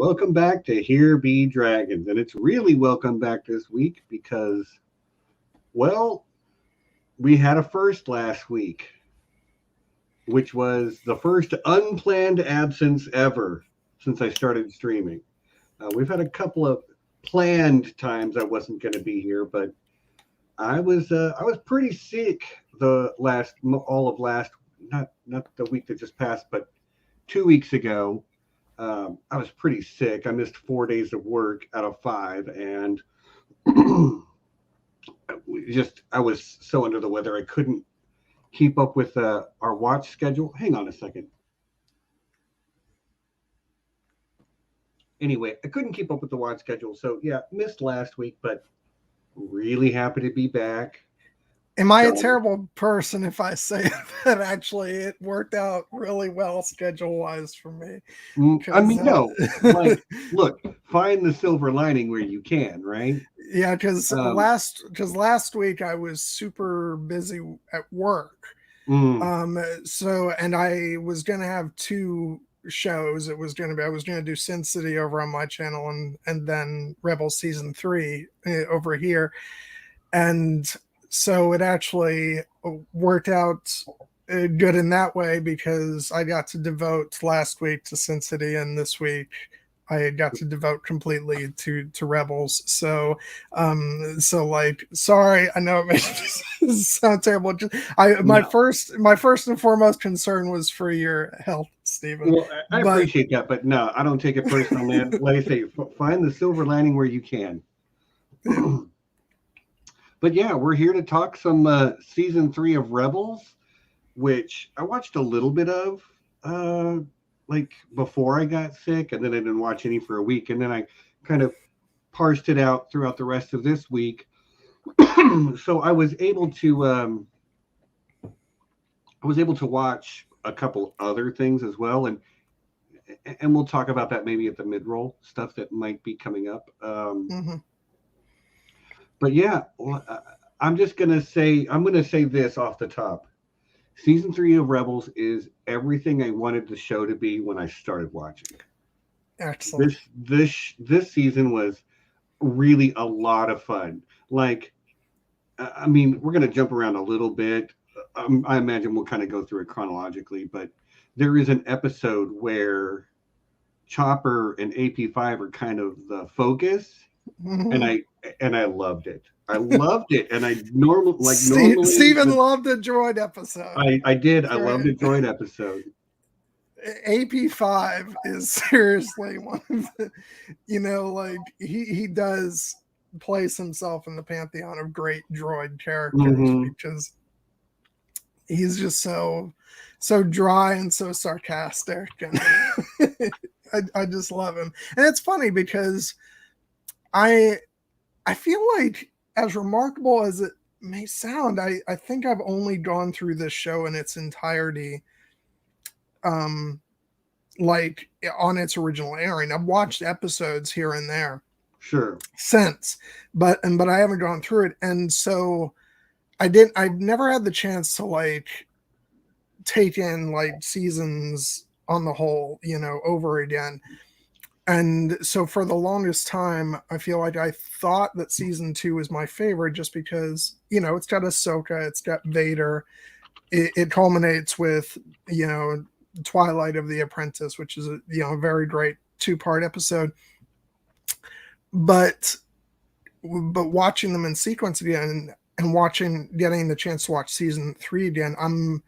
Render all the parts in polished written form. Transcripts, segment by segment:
welcome back to Here Be Dragons. And it's really welcome back this week because, well, we had a first last week, which was the first unplanned absence ever since I started streaming. We've had a couple of planned times I wasn't going to be here, but I was pretty sick all of last, not the week that just passed, but 2 weeks ago. I was pretty sick. I missed 4 days of work out of 5, and I was so under the weather I couldn't keep up with our watch schedule. Hang on a second. Anyway, I couldn't keep up with the watch schedule, so yeah, missed last week, but really happy to be back. Am I a terrible person if I say that actually it worked out really well schedule-wise for me? I mean, no. Like, look, find the silver lining where you can, right? Yeah, because last week I was super busy at work. So, and I was going to have 2 shows. I was going to do Sin City over on my channel and then Rebel Season 3 over here. And so it actually worked out good in that way because I got to devote last week to Sin City, and this week I got to devote completely to Rebels. So, sorry, I know it makes it sound terrible. My first and foremost concern was for your health, Stephen. Well, I appreciate that, but no, I don't take it personal, man. Like I say, find the silver lining where you can. But yeah, we're here to talk some season 3 of Rebels, which I watched a little bit of like before I got sick, and then I didn't watch any for a week, and then I kind of parsed it out throughout the rest of this week. So I was able to watch a couple other things as well, and we'll talk about that maybe at the mid-roll stuff that might be coming up. But yeah, I'm going to say this off the top. Season 3 of Rebels is everything I wanted the show to be when I started watching. Excellent. This season was really a lot of fun. Like, I mean, we're going to jump around a little bit. I imagine we'll kind of go through it chronologically, but there is an episode where Chopper and AP5 are kind of the focus. And I loved it. I loved it, and I normally Stephen loved the droid episode. I did. I loved the droid episode. AP5 is seriously one of the, he does place himself in the pantheon of great droid characters because he's just so dry and so sarcastic, and I just love him. And it's funny because I feel like, as remarkable as it may sound, I think I've only gone through this show in its entirety, like on its original airing. I've watched episodes here and there, sure, since, but I haven't gone through it, and so I've never had the chance to like take in like seasons on the whole, over again. And so for the longest time, I feel like I thought that season 2 was my favorite just because, it's got Ahsoka, it's got Vader. It culminates with, Twilight of the Apprentice, which is a very great 2-part episode. But watching them in sequence again and getting the chance to watch season 3 again, I'm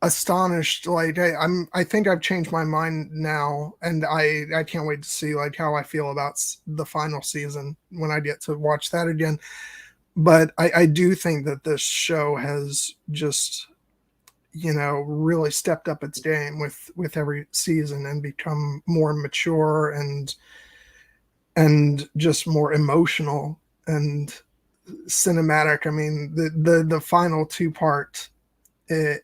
astonished. Like I think I've changed my mind now, and I can't wait to see like how I feel about the final season when I get to watch that again. But I do think that this show has just really stepped up its game with every season and become more mature and just more emotional and cinematic. I mean, the final 2-part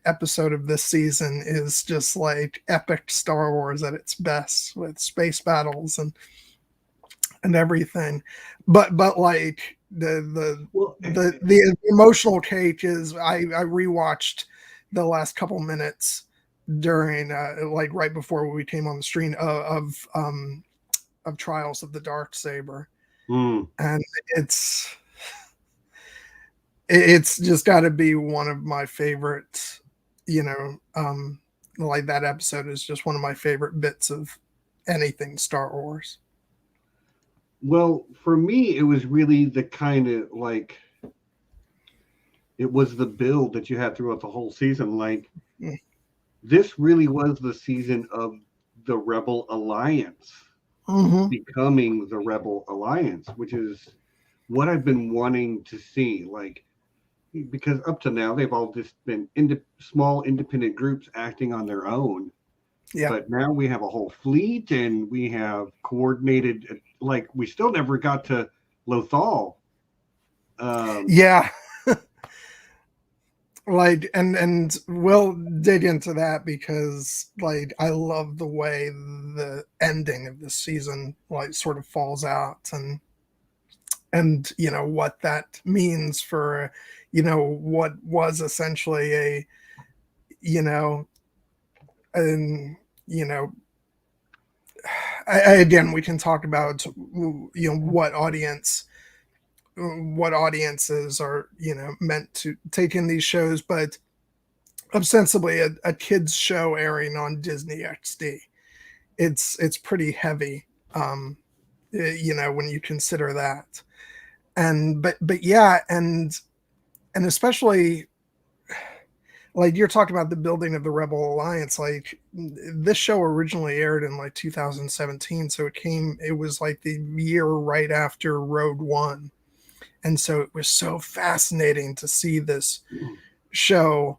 episode of this season is just like epic Star Wars at its best, with space battles and everything. But like the emotional cake is I rewatched the last couple minutes during like right before we came on the screen of Trials of the Dark Saber. And it's just got to be one of my favorites, like that episode is just one of my favorite bits of anything Star Wars. Well, for me, it was really the kind of like, it was the build that you had throughout the whole season. Like, this really was the season of the Rebel Alliance becoming the Rebel Alliance, which is what I've been wanting to see. Like, because up to now, they've all just been small independent groups acting on their own. Yeah. But now we have a whole fleet and we have coordinated, like, we still never got to Lothal. Yeah. Like, and we'll dig into that because, like, I love the way the ending of this season, like, sort of falls out and what that means for, what was essentially a, again, we can talk about, what audiences are, meant to take in these shows, but ostensibly a kids show airing on Disney XD. It's pretty heavy, when you consider that. And, but yeah. And especially, like, you're talking about the building of the Rebel Alliance. Like, this show originally aired in like 2017. So it was like the year right after Rogue One. And so it was so fascinating to see this show,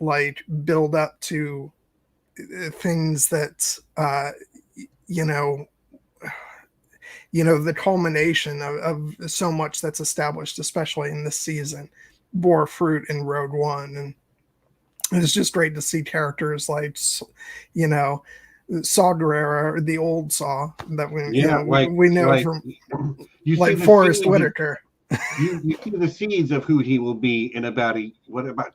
like, build up to things that, the culmination of so much that's established, especially in this season, bore fruit in Rogue One. And it's just great to see characters like, Saw Gerrera, the old Saw that we know from, like, Forrest Whitaker. You see the seeds of who he will be in about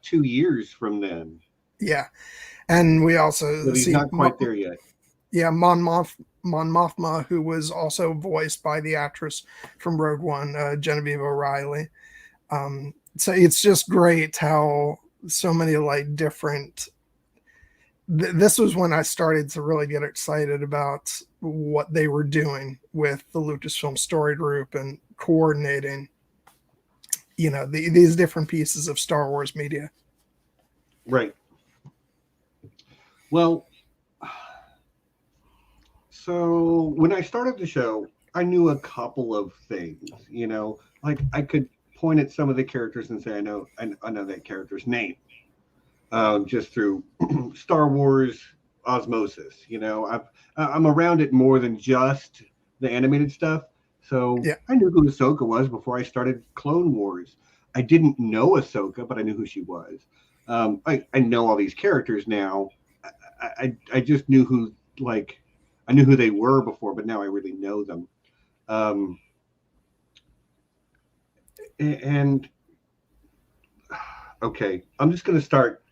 2 years from then. Yeah, and we also but he's see not quite there yet. Yeah, Mon Mothma, who was also voiced by the actress from Rogue One, Genevieve O'Reilly. So it's just great how so many, like, different. This was when I started to really get excited about what they were doing with the Lucasfilm Story Group and coordinating, these different pieces of Star Wars media. Right. Well, so when I started the show, I knew a couple of things, like I could point at some of the characters and say, I know that character's name. Just through Star Wars osmosis, I'm around it more than just the animated stuff. So yeah. I knew who Ahsoka was before I started Clone Wars. I didn't know Ahsoka, but I knew who she was. I know all these characters now. I just knew who, like, I knew who they were before, but now I really know them. And okay, I'm just going to start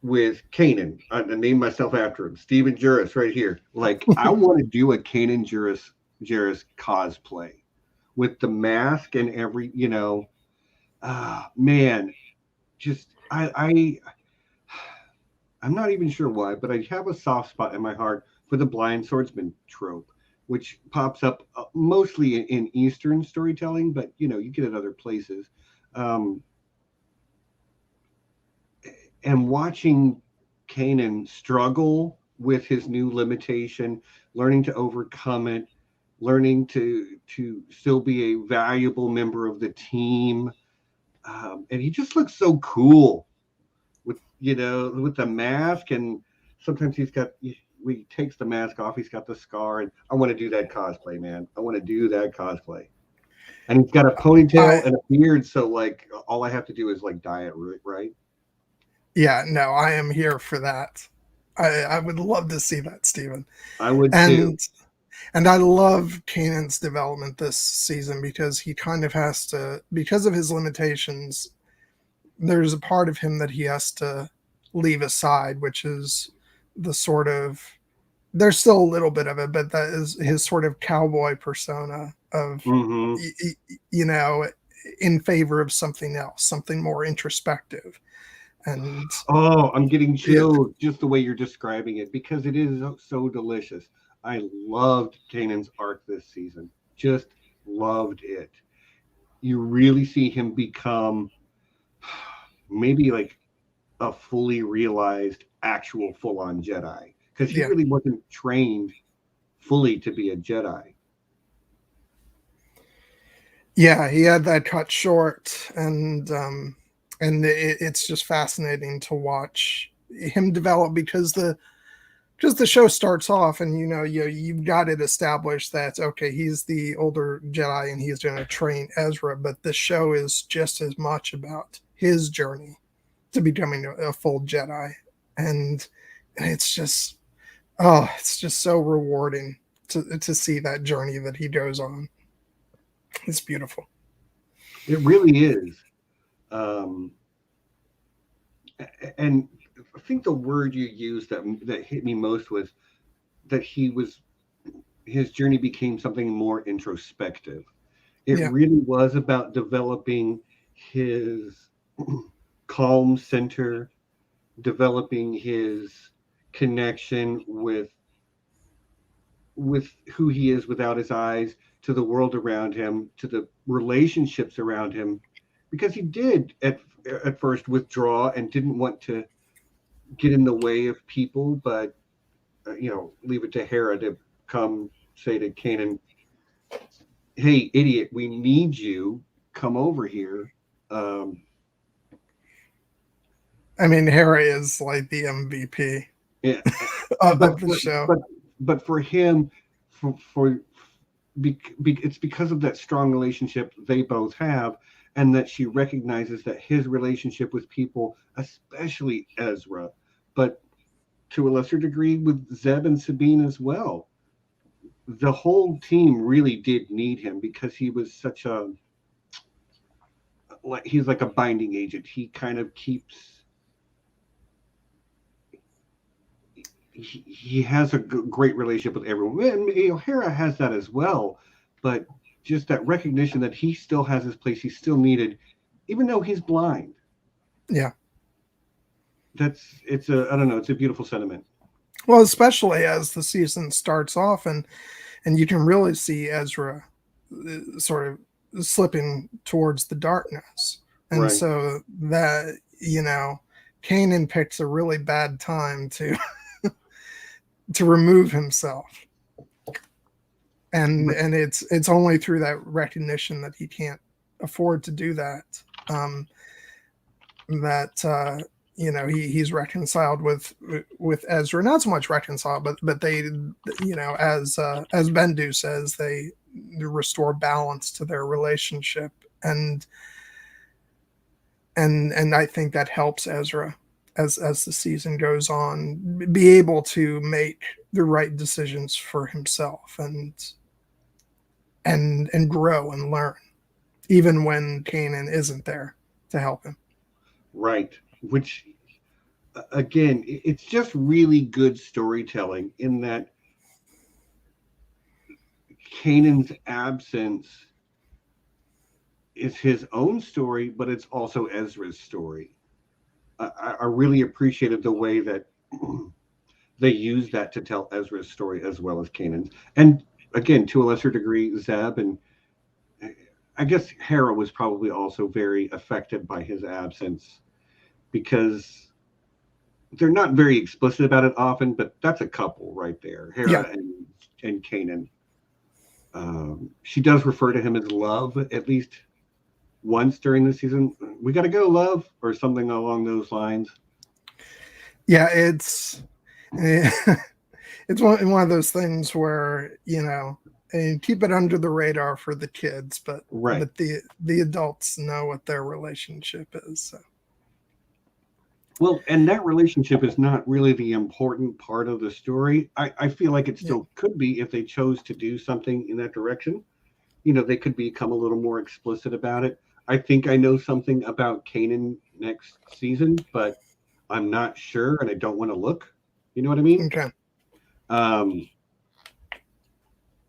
with Kanan. I named myself after him, Stephen Juris, right here. Like, I want to do a Kanan Juris cosplay with the mask and every, man, just I'm not even sure why, but I have a soft spot in my heart for the blind swordsman trope, which pops up mostly in Eastern storytelling, but you get it other places. And watching Kanan struggle with his new limitation, learning to overcome it, learning to still be a valuable member of the team, and he just looks so cool with the mask, and sometimes he takes the mask off, he's got the scar, and I want to do that cosplay, man. I want to do that cosplay. And he's got a ponytail and a beard, so like all I have to do is like dye it right. Yeah, no, I am here for that. I would love to see that, Stephen. I would too. And I love Kanan's development this season because he kind of has to, because of his limitations, there's a part of him that he has to leave aside, which is the sort of, there's still a little bit of it, but that is his sort of cowboy persona of, you know, in favor of something else, something more introspective. And I'm getting chills just the way you're describing it, because it is so delicious. I loved Kanan's arc this season. Just loved it. You really see him become maybe like a fully realized actual full-on Jedi, because he really wasn't trained fully to be a Jedi. Yeah, he had that cut short, and it's just fascinating to watch him develop, because the show starts off and you've got it established that okay, he's the older Jedi and he's going to train Ezra, but the show is just as much about his journey to becoming a full Jedi, and it's just so rewarding to see that journey that he goes on. It's beautiful. It really is. And I think the word you used that hit me most was that his journey became something more introspective. It really was about developing his calm center, developing his connection with who he is without his eyes, to the world around him, to the relationships around him, because he did at first withdraw and didn't want to get in the way of people, but leave it to Hera to come say to Kanan, hey idiot, we need you, come over here. I mean, Hera is like the MVP of the show. But for him, it's because of that strong relationship they both have, and that she recognizes that his relationship with people, especially Ezra, but to a lesser degree with Zeb and Sabine as well, the whole team really did need him, because he was he's like a binding agent. He kind of keeps, he has a great relationship with everyone. And Hera has that as well, but just that recognition that he still has his place, he's still needed, even though he's blind. Yeah, it's a beautiful sentiment. Well, especially as the season starts off, and you can really see Ezra sort of slipping towards the darkness, and so that Kanan picks a really bad time to remove himself, and it's only through that recognition that he can't afford to do that, he's reconciled with Ezra. Not so much reconciled, but they, as Bendu says, they restore balance to their relationship, and I think that helps Ezra as the season goes on be able to make the right decisions for himself and grow and learn, even when Kanan isn't there to help him. Right. Which, again, it's just really good storytelling in that Kanan's absence is his own story, but it's also Ezra's story. I really appreciated the way that they used that to tell Ezra's story as well as Kanan's. And again, to a lesser degree, Zeb, and I guess Hera was probably also very affected by his absence, because they're not very explicit about it often, but that's a couple right there, Hera and Kanan. She does refer to him as love at least once during the season. We got to go, love, or something along those lines. Yeah, it's one of those things where and keep it under the radar for the kids, but the adults know what their relationship is. So. Well, and that relationship is not really the important part of the story. I feel like it still could be if they chose to do something in that direction. They could become a little more explicit about it. I think I know something about Kanan next season, but I'm not sure, and I don't want to look. You know what I mean? Okay.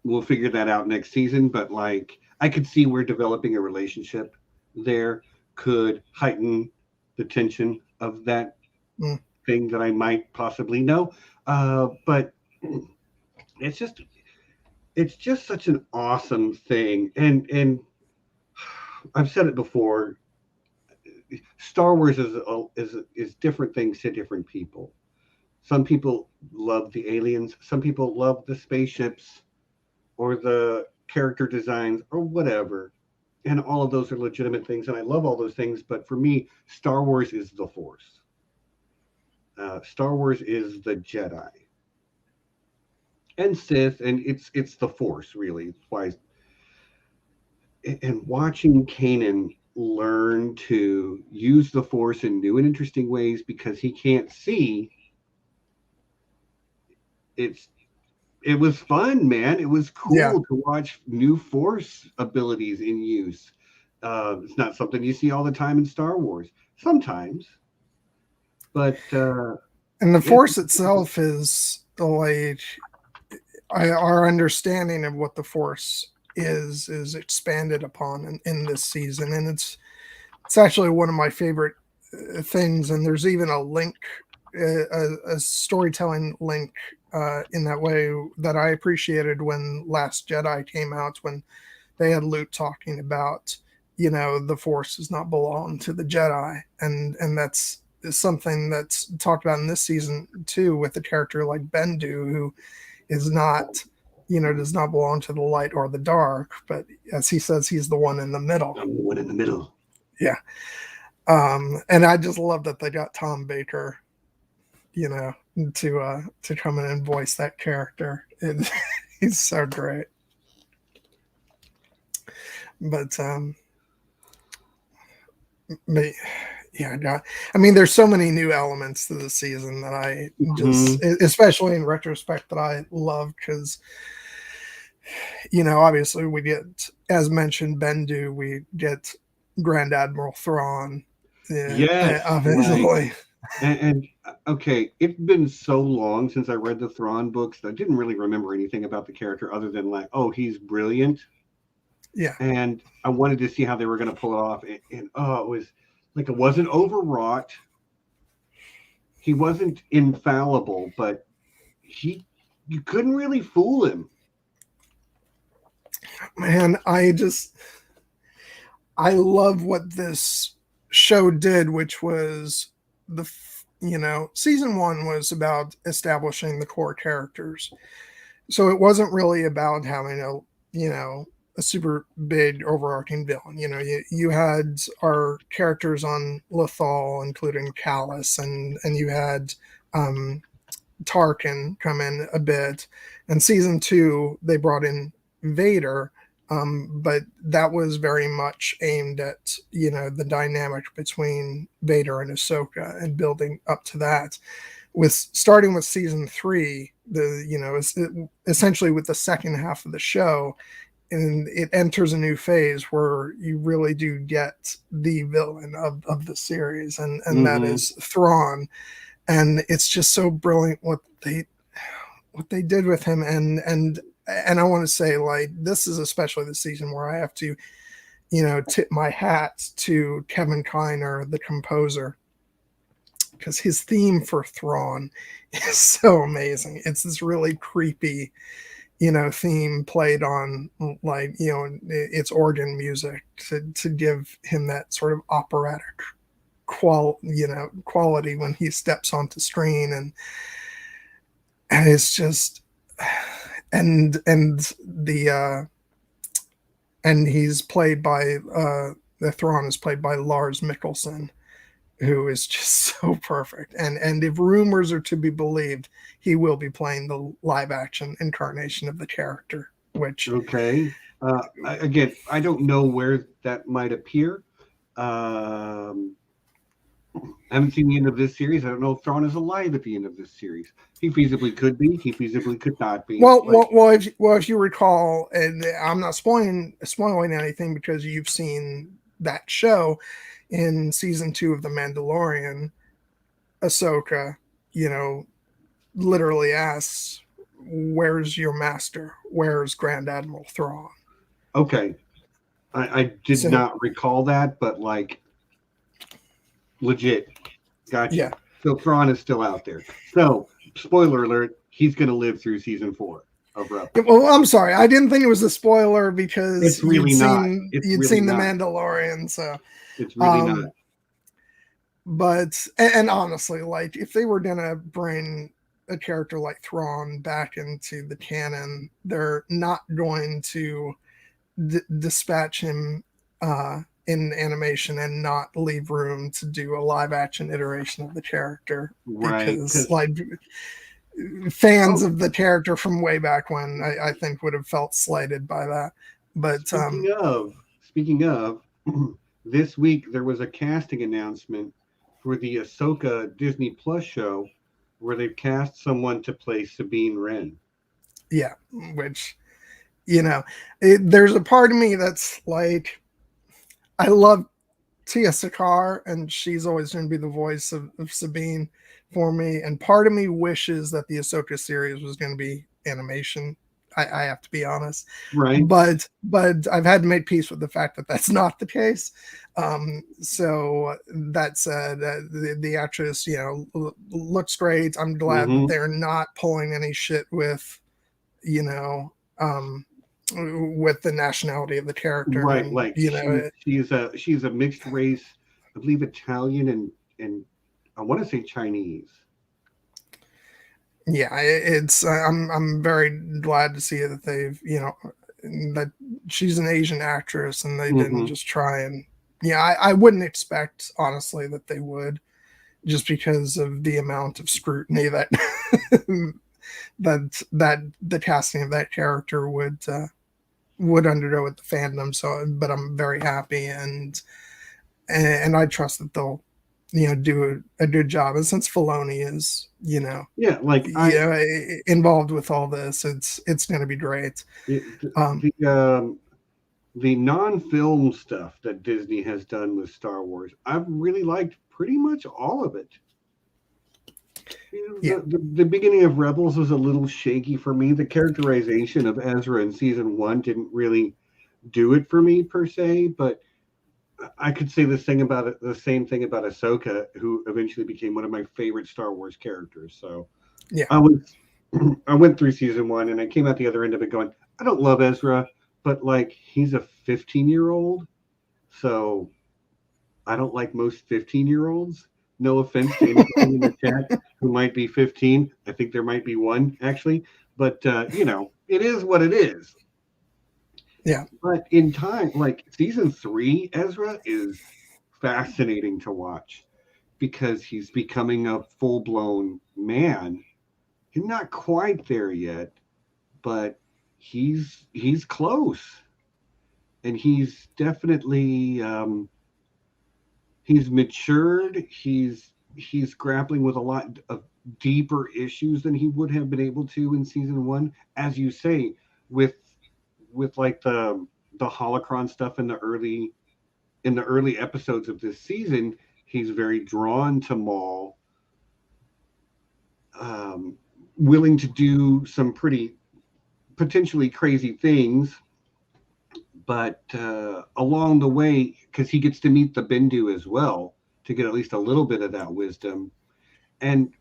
We'll figure that out next season, but like I could see where developing a relationship there could heighten the tension of that thing that I might possibly know. But it's just such an awesome thing, and I've said it before. Star Wars is different things to different people. Some people love the aliens. Some people love the spaceships or the character designs or whatever. And all of those are legitimate things. And I love all those things. But for me, Star Wars is the Force. Star Wars is the Jedi. And Sith, and it's the Force, really. Why? And watching Kanan learn to use the Force in new and interesting ways because he can't see, it was fun, man. It was cool to watch new Force abilities in use. It's not something you see all the time in Star Wars. Sometimes, but and the Force itself is like our understanding of what the Force is expanded upon in this season, and it's actually one of my favorite things. And there's even a link, a storytelling link in that way that I appreciated when Last Jedi came out, when they had Luke talking about, the Force does not belong to the Jedi, and that's something that's talked about in this season too, with a character like Bendu, who is not, does not belong to the light or the dark, but as he says, he's the one in the middle. I'm the one in the middle. Yeah. And I just love that they got Tom Baker, to come in and voice that character. He's so great. But yeah, I mean, there's so many new elements to the season that I just, especially in retrospect, that I love because, obviously we get, as mentioned, Bendu, we get Grand Admiral Thrawn. Yes, obviously. And okay, it's been so long since I read the Thrawn books that I didn't really remember anything about the character other than like, oh, he's brilliant. Yeah. And I wanted to see how they were going to pull it off. And oh, it was like, it wasn't overwrought. He wasn't infallible, but you couldn't really fool him. Man, I love what this show did, which was season 1 was about establishing the core characters. So it wasn't really about having a super big overarching villain. You had our characters on Lothal, including Callus, and you had Tarkin come in a bit. And season 2, they brought in Vader, but that was very much aimed at the dynamic between Vader and Ahsoka and building up to that. Starting with season 3, essentially with the second half of the show, and it enters a new phase where you really do get the villain of the series, and that is Thrawn. And it's just so brilliant what they did with him. And I want to say, like, this is especially the season where I have to, tip my hat to Kevin Kiner, the composer, because his theme for Thrawn is so amazing. It's this really creepy, theme played on, like, it's organ music to give him that sort of operatic quality when he steps onto screen, and it's just, and he's played by the Thrawn is played by Lars Mikkelsen, who is just so perfect. And if rumors are to be believed, he will be playing the live action incarnation of the character, which okay. Again, I don't know where that might appear. I haven't seen the end of this series. I don't know if Thrawn is alive at the end of this series. He feasibly could be. He feasibly could not be. If you recall, and I'm not spoiling anything because you've seen that show in season 2 of The Mandalorian, Ahsoka, literally asks, "Where's your master? Where's Grand Admiral Thrawn?" Okay. I did not recall that, but like legit. Gotcha. Yeah. So Thrawn is still out there. So, spoiler alert, he's going to live through season 4 of Rebels. Well, I'm sorry. I didn't think it was a spoiler because it's really you'd seen The Mandalorian. So it's really not. But, and honestly, like, if they were going to bring a character like Thrawn back into the canon, they're not going to dispatch him in animation and not leave room to do a live action iteration of the character, right? Because like fans of the character from way back when, I think would have felt slighted by that. But speaking of this week there was a casting announcement for the Ahsoka Disney Plus show where they've cast someone to play Sabine Wren. Yeah, which there's a part of me that's like, I love Tia Sakar, and she's always going to be the voice of Sabine for me. And part of me wishes that the Ahsoka series was going to be animation. I have to be honest, right? But I've had to make peace with the fact that that's not the case. So that said, the actress, looks great. I'm glad that they're not pulling any shit with, with the nationality of the character, right? And, like she's a mixed race, I believe Italian and I want to say Chinese. Yeah, it's I'm very glad to see that they've that she's an Asian actress and they didn't just try and I wouldn't expect honestly that they would, just because of the amount of scrutiny that that the casting of that character would undergo with the fandom. So, but I'm very happy and I trust that they'll do a good job. And since Filoni is involved with all this, it's going to be great. The non-film stuff that Disney has done with Star Wars, I've really liked pretty much all of it. The beginning of Rebels was a little shaky for me. The characterization of Ezra in season 1 didn't really do it for me per se, but I could say the same thing about Ahsoka, who eventually became one of my favorite Star Wars characters. So I went through season 1 and I came out the other end of it going, I don't love Ezra, but like he's a 15-year-old, so I don't like most 15-year-olds. No offense to anybody in the chat who might be 15. I think there might be one actually, but it is what it is. Yeah. But in time, like season 3, Ezra is fascinating to watch because he's becoming a full-blown man. He's not quite there yet, but he's close. And he's definitely he's matured. He's grappling with a lot of deeper issues than he would have been able to in season 1, as you say, with like the holocron stuff in the early episodes of this season. He's very drawn to Maul, willing to do some pretty potentially crazy things, but along the way, because he gets to meet the Bendu as well to get at least a little bit of that wisdom. And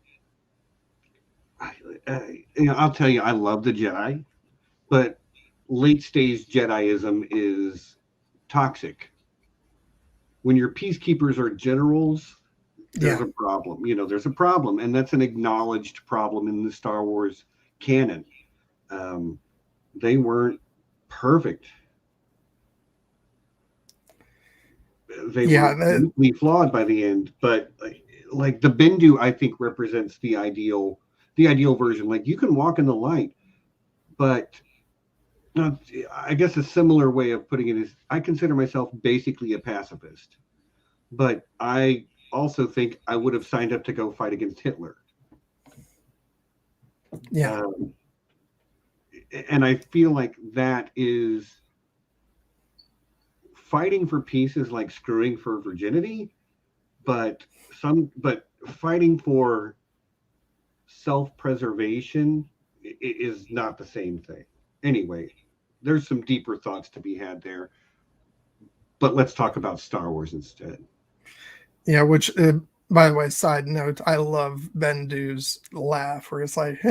I'll tell you, I love the Jedi, but late stage Jediism is toxic. When your peacekeepers are generals, there's a problem. There's a problem, and that's an acknowledged problem in the Star Wars canon. They weren't perfect. They were deeply flawed by the end, but like the Bendu, I think represents the ideal version. Like you can walk in the light, but I guess a similar way of putting it is I consider myself basically a pacifist, but I also think I would have signed up to go fight against Hitler. Yeah. And I feel like that is fighting for peace is like screwing for virginity, but fighting for self-preservation is not the same thing. Anyway, there's some deeper thoughts to be had there. But let's talk about Star Wars instead. Yeah, which, by the way, side note, I love Bendu's laugh where it's like,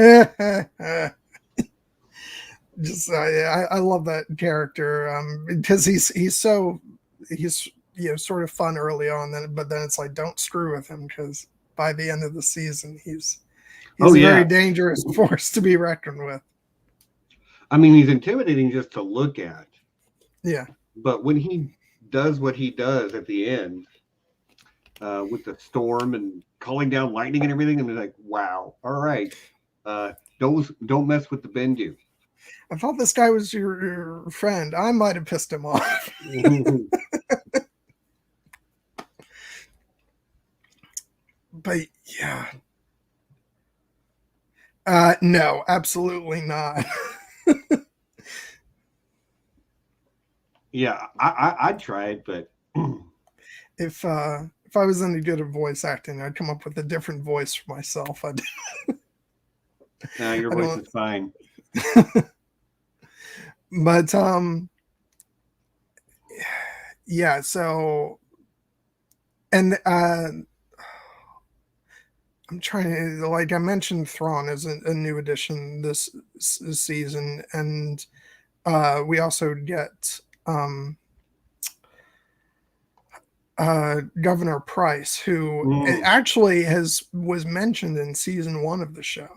just I love that character because he's sort of fun early on, but then it's like, don't screw with him because by the end of the season he's a very dangerous force to be reckoned with. I mean, he's intimidating just to look at. Yeah. But when he does what he does at the end with the storm and calling down lightning and everything, I'm like, wow, all right. Don't mess with the Bendu. I thought this guy was your friend. I might have pissed him off. But yeah. No, absolutely not. Yeah, I'd try it, but if I was any good at voice acting, I'd come up with a different voice for myself. No, your voice is fine. But yeah, so and I'm trying to, like I mentioned, Thrawn is a new addition this season, and we also get Governor Price, who actually was mentioned in season 1 of the show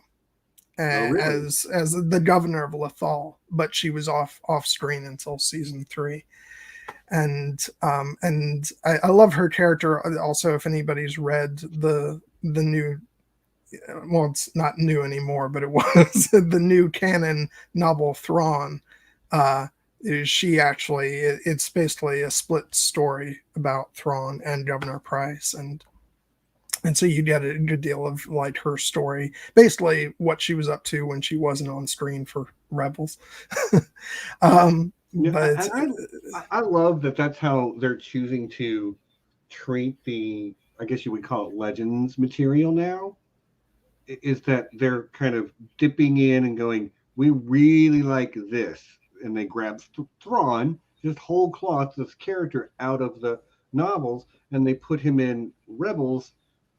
as the governor of Lethal, but she was off screen until season 3. And I love her character. Also, if anybody's read the new, well, it's not new anymore, but it was the new canon novel Thrawn. She actually, it's basically a split story about Thrawn and Governor Price, and so you get a good deal of like her story, basically what she was up to when she wasn't on screen for Rebels. But I love that that's how they're choosing to treat the, I guess you would call it Legends material now, is that they're kind of dipping in and going, we really like this. And they grab Thrawn, just whole cloth, this character out of the novels, and they put him in Rebels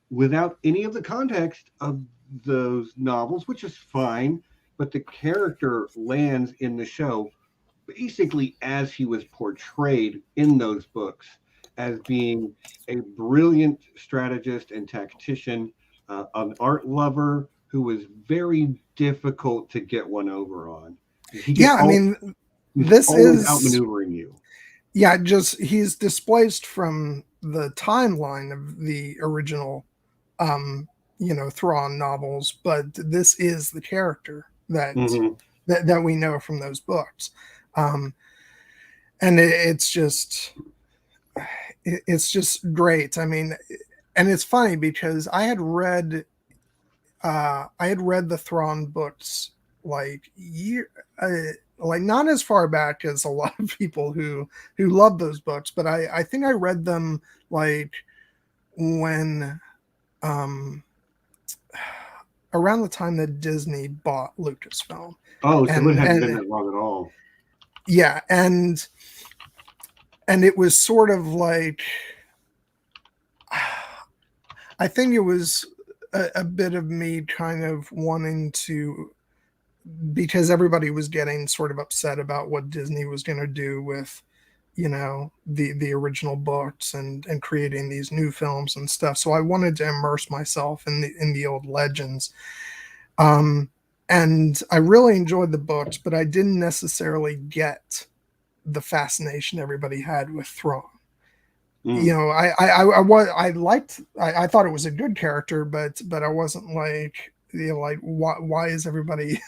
without any of the context of those novels, which is fine, but the character lands in the show basically as he was portrayed in those books, as being a brilliant strategist and tactician, an art lover who was very difficult to get one over on. This is outmaneuvering you. Yeah, just he's displaced from the timeline of the original Thrawn novels, but this is the character that we know from those books. And it's just great. I mean, and it's funny because I had read the Thrawn books like not as far back as a lot of people who love those books, but I think I read them like when around the time that Disney bought Lucasfilm. Oh, so it hadn't been that long at all. Yeah, and it was sort of like, I think it was a bit of me kind of wanting to, because everybody was getting sort of upset about what Disney was going to do with, the original books and creating these new films and stuff. So I wanted to immerse myself in the old legends. And I really enjoyed the books, but I didn't necessarily get the fascination everybody had with Thrawn. I thought it was a good character, but I wasn't like, why is everybody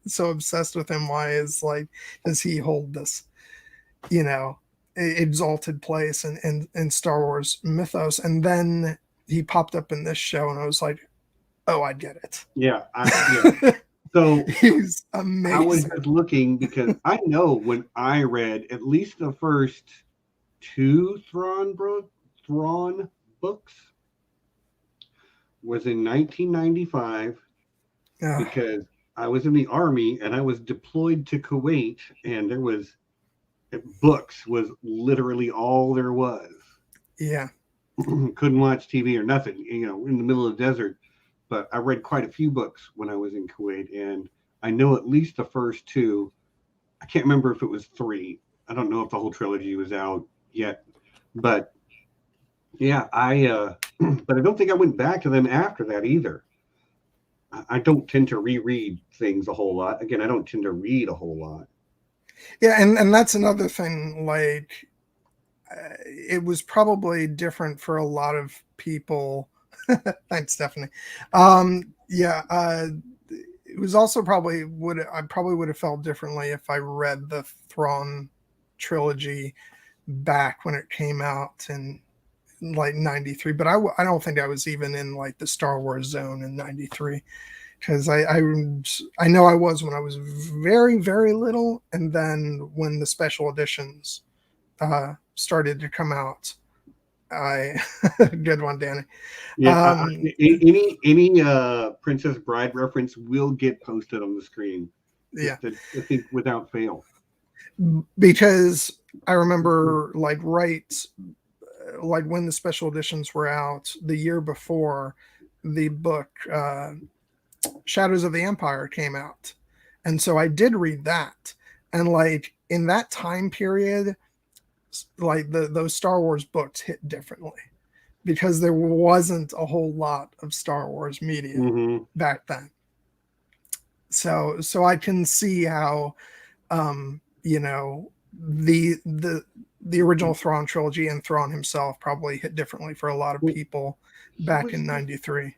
so obsessed with him? Why does he hold this, exalted place in Star Wars mythos? And then he popped up in this show and I was like, oh, I get it. Yeah. So he's amazing. I was just looking because I know when I read at least the first two Thrawn books was in 1995 because I was in the Army and I was deployed to Kuwait, and there was books was literally all there was. Yeah. Couldn't watch TV or nothing, in the middle of the desert. But I read quite a few books when I was in Kuwait, and I know at least the first two. I can't remember if it was three. I don't know if the whole trilogy was out yet. But yeah, but I don't think I went back to them after that either. I don't tend to reread things a whole lot. Again, I don't tend to read a whole lot. Yeah, and that's another thing. Like, it was probably different for a lot of people. Thanks, Stephanie. It was also probably would have felt differently if I read the Thrawn trilogy back when it came out in like 93, but I don't think I was even in like the Star Wars zone in 93, because I know I was when I was very, very little, and then when the special editions started to come out. Good one, Danny. Yeah, any Princess Bride reference will get posted on the screen. Yeah, I think without fail. Because I remember like when the special editions were out the year before, the book Shadows of the Empire came out, and so I did read that, and like in that time period, like those Star Wars books hit differently because there wasn't a whole lot of Star Wars media back then. So I can see how the original Thrawn trilogy and Thrawn himself probably hit differently for a lot of people back in 93.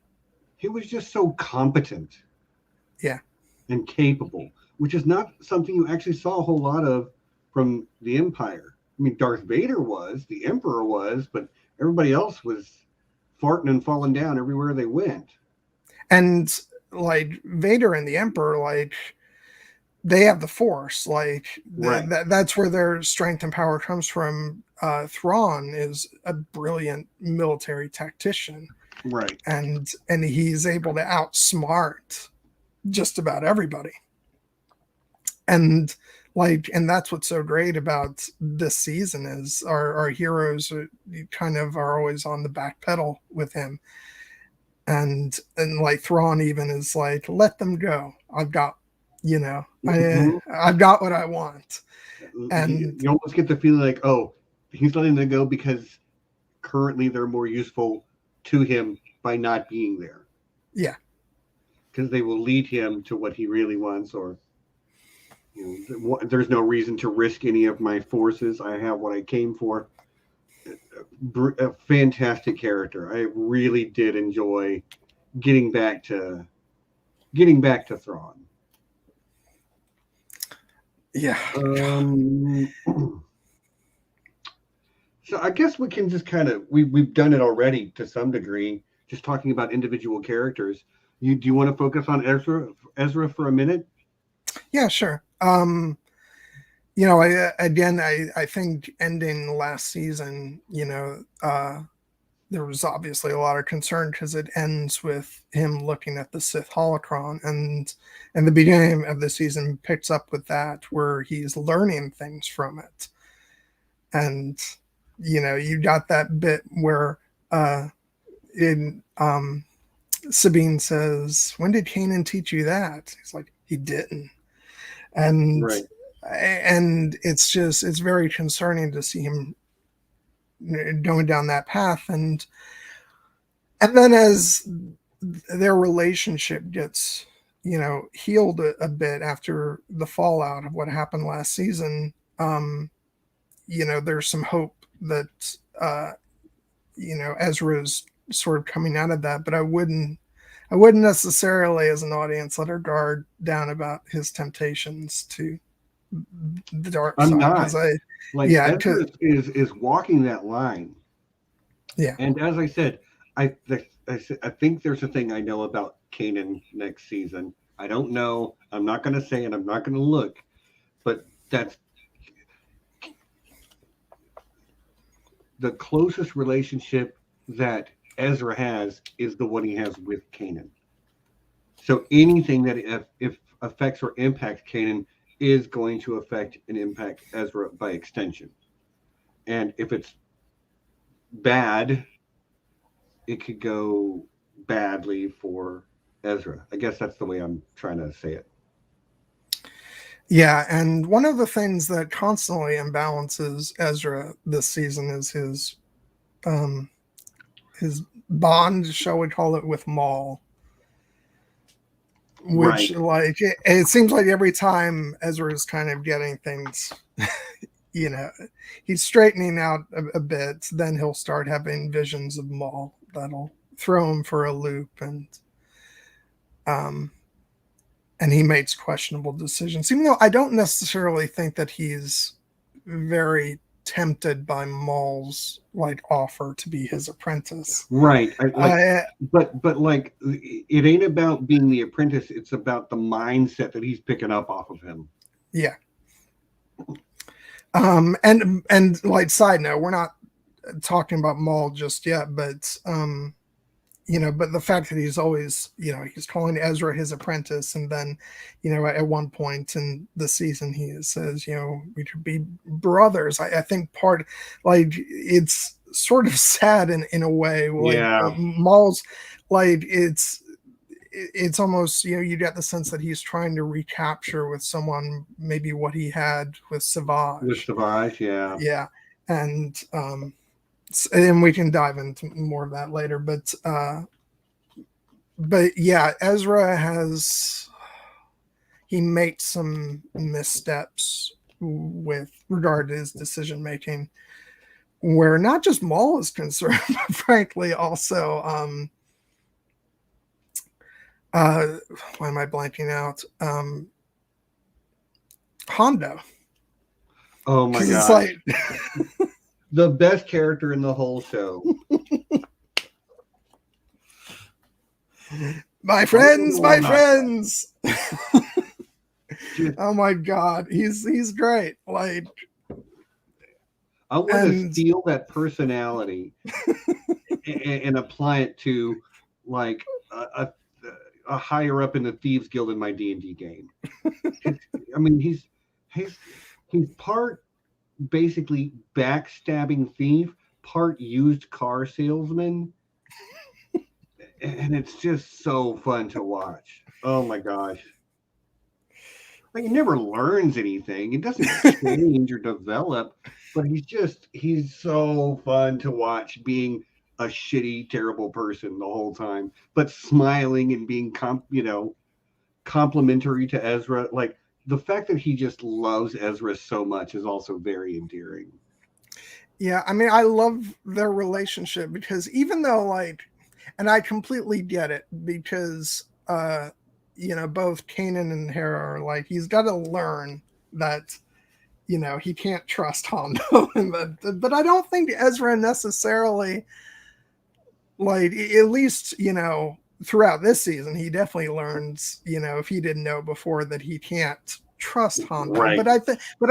He was just so competent. Yeah. And capable, which is not something you actually saw a whole lot of from the Empire. I mean, Darth Vader was, the Emperor was, but everybody else was farting and falling down everywhere they went. And like Vader and the Emperor, like they have the Force, like that's where their strength and power comes from. Thrawn is a brilliant military tactician, right? And he's able to outsmart just about everybody. And that's what's so great about this season is our heroes are always on the back pedal with him. And like Thrawn even is like, let them go. I've got, I've got what I want. And you almost get the feeling like, oh, he's letting them go because currently they're more useful to him by not being there. Yeah. Because they will lead him to what he really wants, or there's no reason to risk any of my forces. I have what I came for. A fantastic character. I really did enjoy getting back to Thrawn. Yeah. So I guess we can just kind of we've done it already to some degree, just talking about individual characters. Do you want to focus on Ezra for a minute? Yeah, sure. I think ending last season, there was obviously a lot of concern because it ends with him looking at the Sith holocron, and the beginning of the season picks up with that, where he's learning things from it. And, you got that bit where Sabine says, when did Kanan teach you that? He's like, he didn't. And right. And it's very concerning to see him going down that path. And then as their relationship gets, healed a bit after the fallout of what happened last season, there's some hope that, Ezra's sort of coming out of that, but I wouldn't necessarily, as an audience, let her guard down about his temptations to the dark side. I'm not. Ezra is walking that line. Yeah. And as I said, I think there's a thing I know about Kanan next season. I don't know. I'm not going to say it. I'm not going to look. But the closest relationship that Ezra has is the one he has with Kanan. So anything that if affects or impacts Kanan is going to affect and impact Ezra by extension. And if it's bad, it could go badly for Ezra. I guess that's the way I'm trying to say it. Yeah, and one of the things that constantly imbalances Ezra this season is his bond, shall we call it, with Maul. Which, right. like, it seems like every time Ezra is kind of getting things, you know, he's straightening out a bit, then he'll start having visions of Maul that'll throw him for a loop, and he makes questionable decisions, even though I don't necessarily think that he's very tempted by Maul's like offer to be his apprentice. Right. But like, it ain't about being the apprentice. It's about the mindset that he's picking up off of him. Yeah. And like, side note, we're not talking about Maul just yet, but you know, but the fact that he's always, you know, he's calling Ezra his apprentice, and then, you know, at one point in the season he says, you know, we could be brothers. I think part, like, it's sort of sad in a way. Like, Maul's, like, it's almost, you know, you get the sense that he's trying to recapture with someone maybe what he had with Savage. With Savage, yeah. Yeah. And we can dive into more of that later, but yeah, Ezra he makes some missteps with regard to his decision making, where not just Maul is concerned, but frankly also why am I blanking out? Hondo. Oh my god! It's like the best character in the whole show. My friends. Oh my god, he's great. Like, I want to steal that personality and apply it to like a higher up in the Thieves Guild in my D&D game. I mean, he's part basically backstabbing thief, part used car salesman, and it's just so fun to watch. Oh my gosh. Like, he never learns anything. It doesn't change or develop, but he's so fun to watch being a shitty, terrible person the whole time, but smiling and being complimentary to Ezra. Like, the fact that he just loves Ezra so much is also very endearing. Yeah, I mean, I love their relationship because even though, like, and I completely get it, because you know, both Kanan and Hera are like, he's got to learn that, you know, he can't trust Hondo. But I don't think Ezra necessarily, like, at least, you know, throughout this season, he definitely learns, you know, if he didn't know before, that he can't trust Hondo. Right. But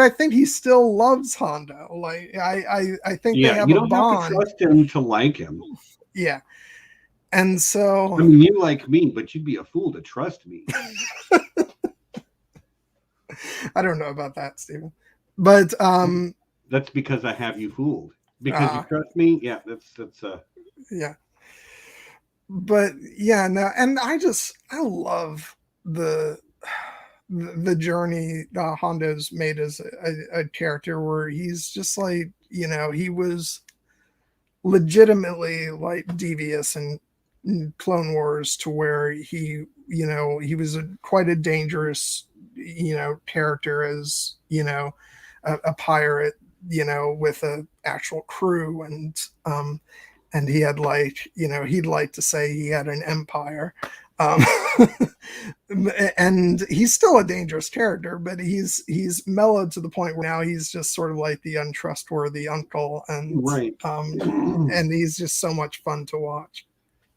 I think he still loves Hondo. Like, I think they have you a don't bond. have to trust him to like him. Yeah. And so, I mean, you like me, but you'd be a fool to trust me. I don't know about that, Stephen. But that's because I have you fooled. Because you trust me, yeah. That's yeah. But yeah, no, and I love the journey Hondo's made as a character, where he's just like, you know, he was legitimately like devious in Clone Wars, to where he, you know, he was quite a dangerous, you know, character as, you know, a pirate, you know, with a actual crew, and he had, like, you know, he'd like to say he had an empire, and he's still a dangerous character, but he's mellowed to the point where now he's just sort of like the untrustworthy uncle, and right. And he's just so much fun to watch.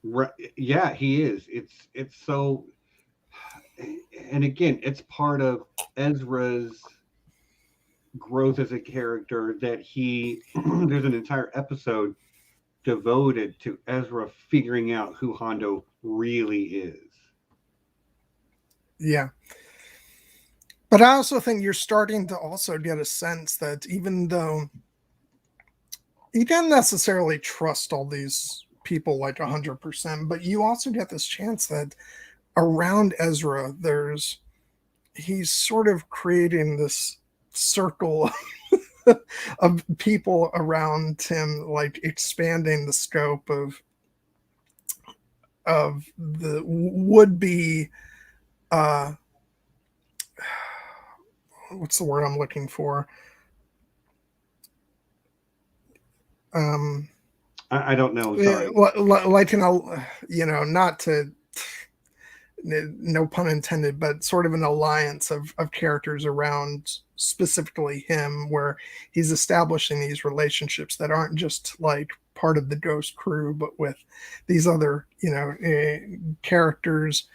Right. Yeah, he is. It's so, and again, it's part of Ezra's growth as a character that he there's an entire episode devoted to Ezra figuring out who Hondo really is. Yeah. But I also think you're starting to also get a sense that even though you don't necessarily trust all these people like 100%, but you also get this chance that around Ezra, he's sort of creating this circle of people around him, like expanding the scope of the would-be what's the word I'm looking for? I don't know. Sorry. Like not to, no pun intended, but sort of an alliance of characters around specifically him, where he's establishing these relationships that aren't just like part of the Ghost crew, but with these other, characters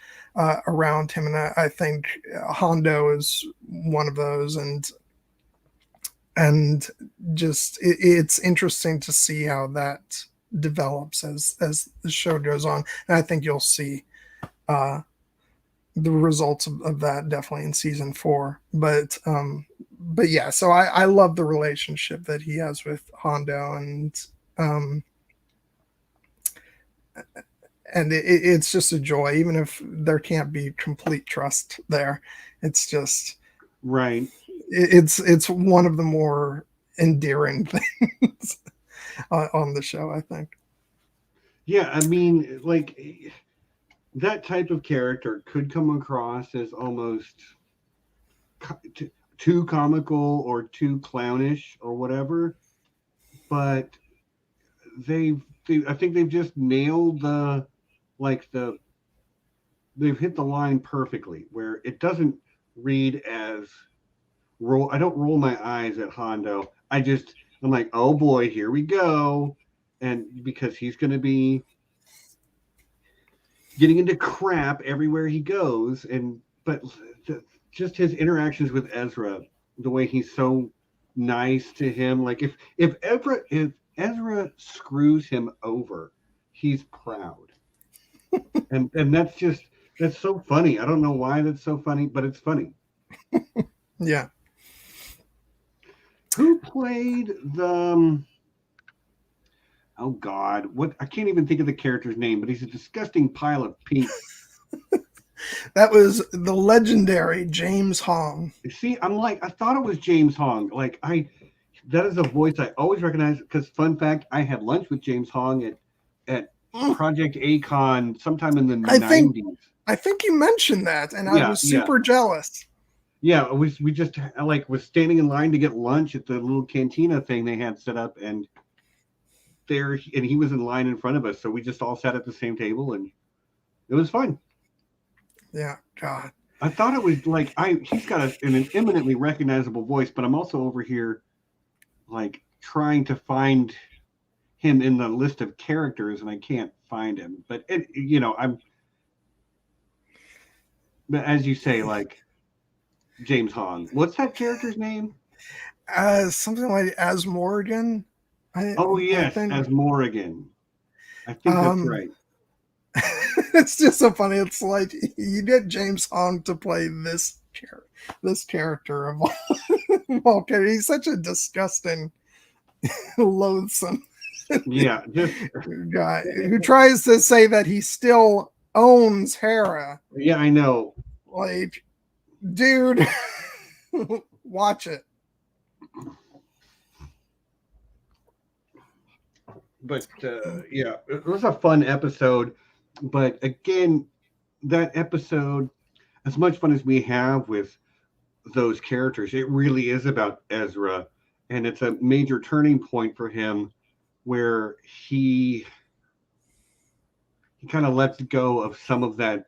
around him. And I think Hondo is one of those, and just it's interesting to see how that develops as the show goes on. And I think you'll see the results of that definitely in season 4. But yeah, so I love the relationship that he has with Hondo, and it's just a joy, even if there can't be complete trust there. It's just right. It's one of the more endearing things on the show, I think. Yeah, I mean, like, that type of character could come across as almost too comical or too clownish or whatever, but I think they've just nailed they've hit the line perfectly, where it doesn't read as I don't roll my eyes at Hondo. I'm like, oh boy, here we go. And because he's going to be getting into crap everywhere he goes. But just his interactions with Ezra, the way he's so nice to him. Like if Ezra screws him over, he's proud. and that's so funny. I don't know why that's so funny, but it's funny. Yeah. Who played the? Oh God, what? I can't even think of the character's name, but he's a disgusting pile of pink. That was the legendary James Hong. See, I thought it was James Hong. That is a voice I always recognize. Because fun fact, I had lunch with James Hong at Project Acon sometime in the 90s. I think you mentioned that, and I was super jealous. Yeah, we just was standing in line to get lunch at the little cantina thing they had set up, and he was in line in front of us, so we just all sat at the same table, and it was fun. Yeah, God. I thought it was he's got an eminently recognizable voice, but I'm also over here trying to find him in the list of characters, and I can't find him. But but as you say, James Hong. What's that character's name? Something like As Morgan. Yes, As Morgan. I think that's right. It's just so funny. It's like you get James Hong to play this character of all characters. He's such a disgusting, loathsome guy who tries to say that he still owns Hera. Yeah, I know. Dude, watch it. But it was a fun episode. But again, that episode, as much fun as we have with those characters, it really is about Ezra, and it's a major turning point for him, where he kind of lets go of some of that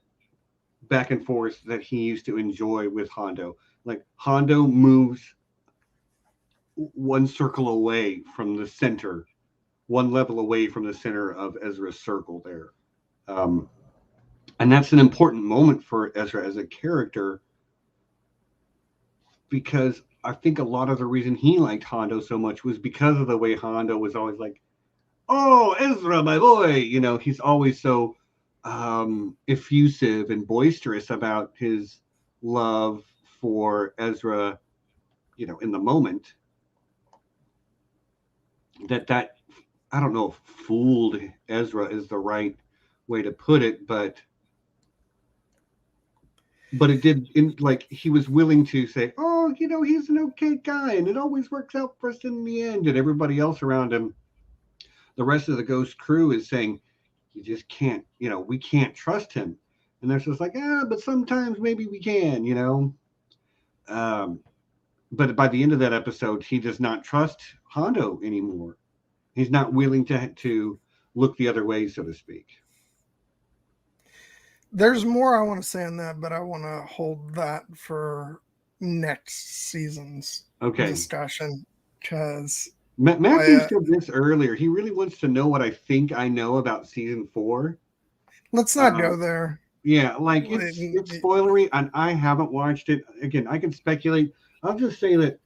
back and forth that he used to enjoy with Hondo. Hondo moves one circle away from the center, one level away from the center of Ezra's circle there. And that's an important moment for Ezra as a character, because I think a lot of the reason he liked Hondo so much was because of the way Hondo was always like, "Oh, Ezra, my boy," he's always so effusive and boisterous about his love for Ezra, in the moment. That I don't know if fooled Ezra is the right way to put it, but it did. He was willing to say, "Oh, he's an okay guy, and it always works out for us in the end." And everybody else around him, the rest of the Ghost crew, is saying, "You just can't, we can't trust him." And they're just like, but sometimes maybe we can, But by the end of that episode, he does not trust Hondo anymore. He's not willing to look the other way, so to speak. There's more I want to say on that, but I want to hold that for next season's discussion, because Matthew said this earlier. He really wants to know what I think I know about season 4. Let's not go there. Yeah, it's spoilery, and I haven't watched it. Again, I can speculate. I'll just say that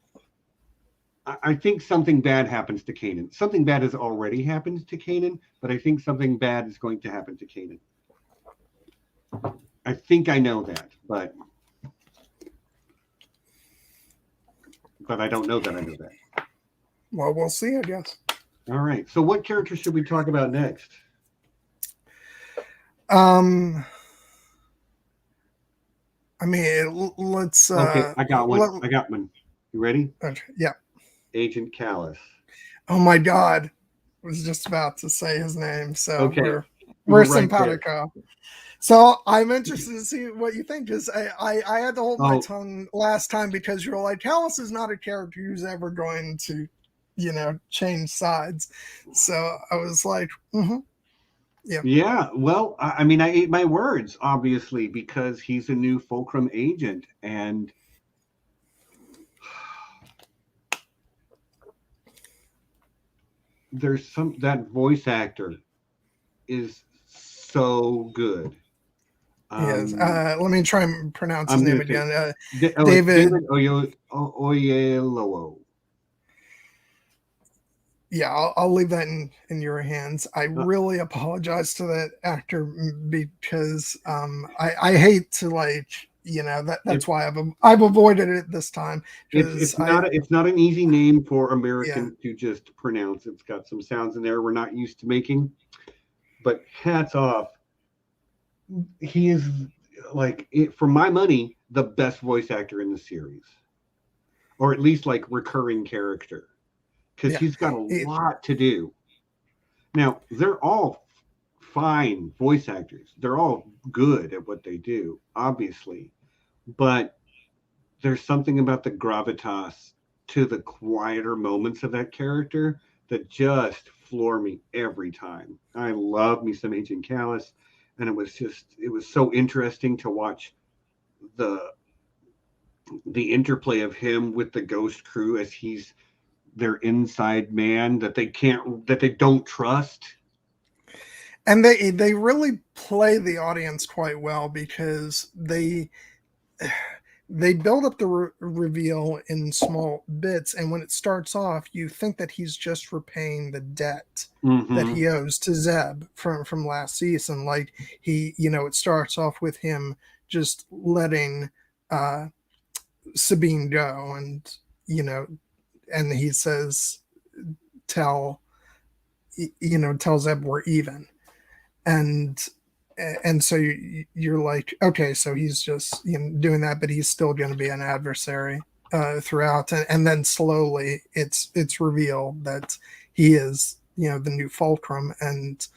I think something bad happens to Kanan. Something bad has already happened to Kanan, but I think something bad is going to happen to Kanan. I think I know that, but I don't know that I know that. Well, we'll see, I guess. All right. So what character should we talk about next? I mean, let's... okay, I got one. You ready? Okay, yeah. Agent Callus. Oh, my God. I was just about to say his name, so okay. we're simpatico. So I'm interested to see what you think, because I had to hold my tongue last time because you're like, Callus is not a character who's ever going to, change sides. So I was like, yeah. Yeah, well, I mean, I ate my words, obviously, because he's a new Fulcrum agent, and that voice actor is so good. Yes. Let me try and pronounce his name again. David Oyelowo. Yeah, I'll leave that in your hands. I really apologize to that actor because I hate to that's why I've avoided it this time. It's not an easy name for Americans to just pronounce. It's got some sounds in there we're not used to making. But hats off. He is, for my money, the best voice actor in the series, or at least recurring character, because he's got a lot to do. Now, they're all fine voice actors. They're all good at what they do, obviously, but there's something about the gravitas to the quieter moments of that character that just floor me every time. I love me some Agent Callus. And it was so interesting to watch the interplay of him with the Ghost crew as he's their inside man that they don't trust. And they really play the audience quite well, because they build up the reveal in small bits, and when it starts off, you think that he's just repaying the debt that he owes to Zeb from last season. It starts off with him just letting Sabine go, and and he says, tell Zeb we're even, and so you're like, okay, so he's just doing that, but he's still going to be an adversary throughout, and then slowly it's revealed that he is the new Fulcrum, and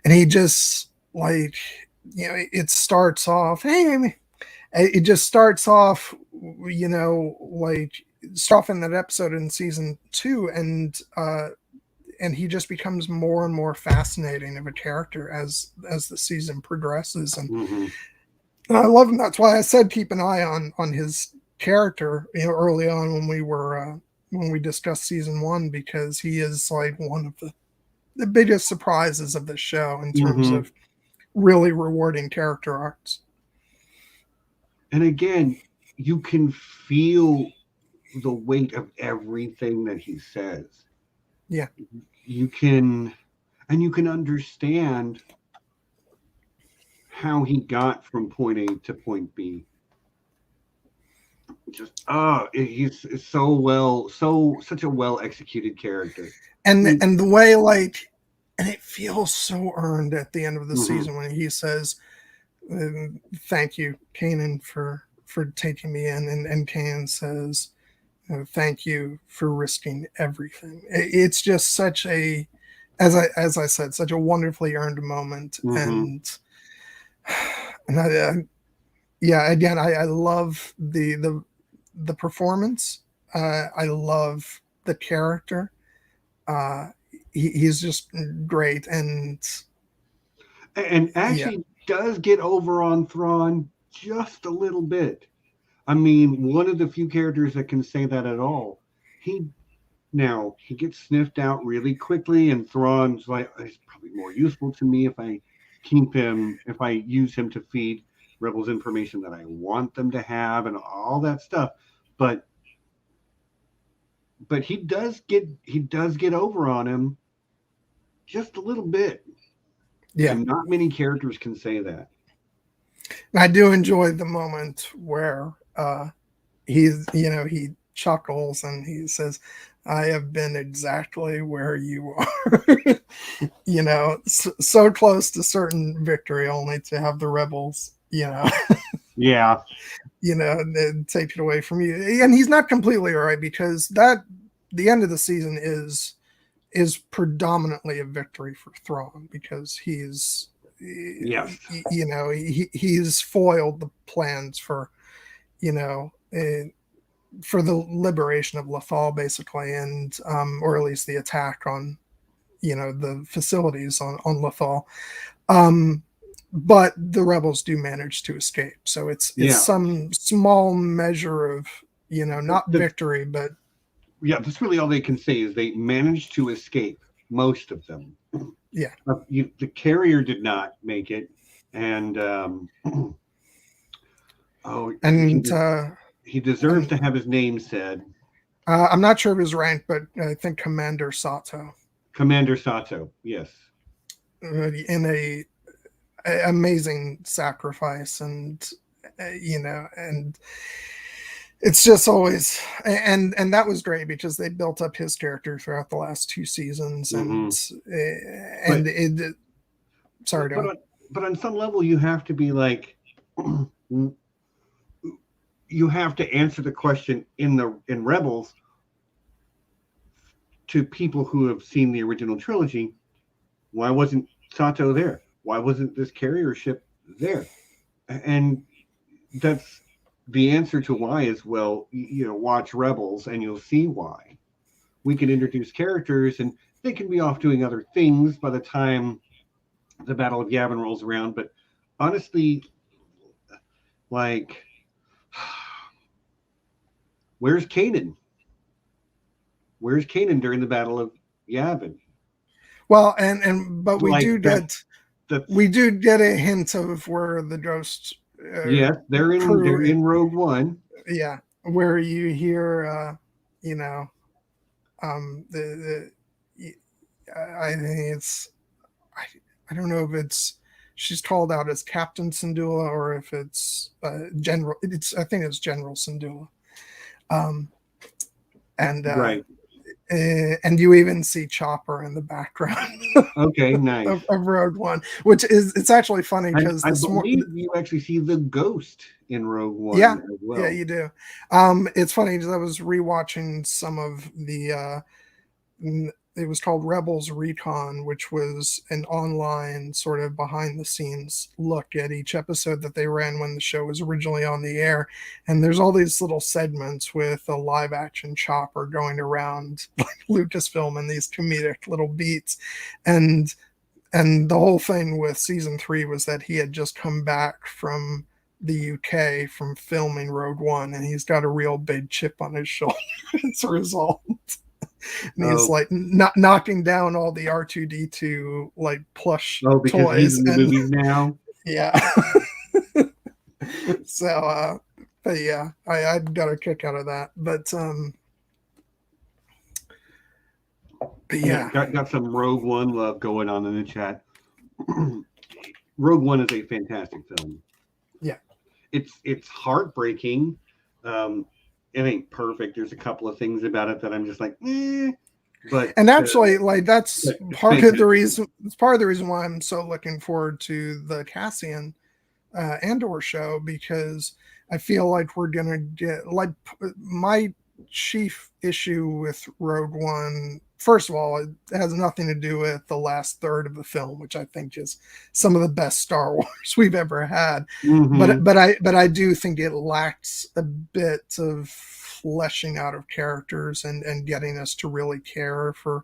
he just it starts off, it just starts off start off in that episode in season 2, and he just becomes more and more fascinating of a character as the season progresses. And I love him. That's why I said keep an eye on his character, early on when we discussed season 1, because he is one of the biggest surprises of the show in terms of really rewarding character arcs. And again, you can feel the weight of everything that he says. Yeah. You can understand how he got from point A to point B. Just he's such a well executed character. And the way, like, and it feels so earned at the end of the season when he says, "Thank you, Kanan, for taking me in," and Kanan says, "Thank you for risking everything." It's just such a, as I said, such a wonderfully earned moment, and again, I love the performance. I love the character. He's just great, and actually does get over on Thrawn just a little bit. I mean, one of the few characters that can say that at all. He gets sniffed out really quickly, and Thrawn's like, he's probably more useful to me if I use him to feed rebels information that I want them to have, and all that stuff. But he does get over on him just a little bit. Yeah. And not many characters can say that. I do enjoy the moment where he chuckles and he says, "I have been exactly where you are." So close to certain victory, only to have the rebels, yeah, take it away from you. And he's not completely right, because the end of the season is predominantly a victory for Thrawn, because he's foiled the plans for for the liberation of Lothal, basically, and or at least the attack on the facilities on Lothal. But the rebels do manage to escape, so it's some small measure of not victory, but that's really all they can say, is they managed to escape, most of them. Yeah. The carrier did not make it, and he deserves to have his name said. I'm not sure of his rank, but I think Commander Sato. Commander Sato, yes. In a amazing sacrifice, and and it's just always, and that was great, because they built up his character throughout the last 2 seasons, and but on some level you have to be like, you have to answer the question in Rebels to people who have seen the original trilogy: why wasn't Sato there? Why wasn't this carrier ship there? And that's the answer to why is, well, watch Rebels and you'll see why. We can introduce characters and they can be off doing other things by the time the Battle of Yavin rolls around. But honestly, like, where's Kanan? Where's Kanan during the Battle of Yavin? Well, but we do get a hint of where the ghosts. Yes, they're in Rogue One. Yeah, where you hear, I think it's, I don't know if it's, she's called out as Captain Syndulla, or if it's General. I think it's General Syndulla. Right. And you even see Chopper in the background. Okay, nice. of Rogue One, which it's actually funny, because I believe you actually see the ghost in Rogue One. Yeah, as well. Yeah, you do. It's funny, because I was rewatching some of the. It was called Rebels Recon, which was an online sort of behind the scenes look at each episode that they ran when the show was originally on the air. And there's all these little segments with a live action Chopper going around like Lucasfilm, and these comedic little beats. And the whole thing with season 3 was that he had just come back from the UK from filming Rogue One, and he's got a real big chip on his shoulder as a result. And he's like knocking down all the R2D2 like plush because toys. he's in the movies now. Yeah. So But yeah, I got a kick out of that. But yeah, got some Rogue One love going on in the chat. Rogue One is a fantastic film. Yeah, it's heartbreaking. It ain't perfect. There's a couple of things about it that I'm just like, but and actually, like that's part of the reason. It's part of the reason why I'm so looking forward to the Cassian Andor show, because I feel like we're gonna get, like, my chief issue with Rogue One. First of all, it has nothing to do with the last third of the film, which I think is some of the best Star Wars we've ever had. Mm-hmm. But I do think it lacks a bit of fleshing out of characters and getting us to really care for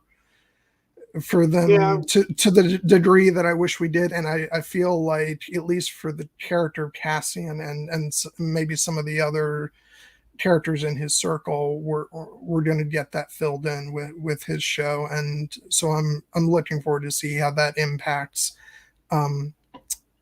them to the degree that I wish we did. And I feel like, at least for the character of Cassian and maybe some of the other characters in his circle, we're going to get that filled in with his show. And so I'm looking forward to see how that impacts the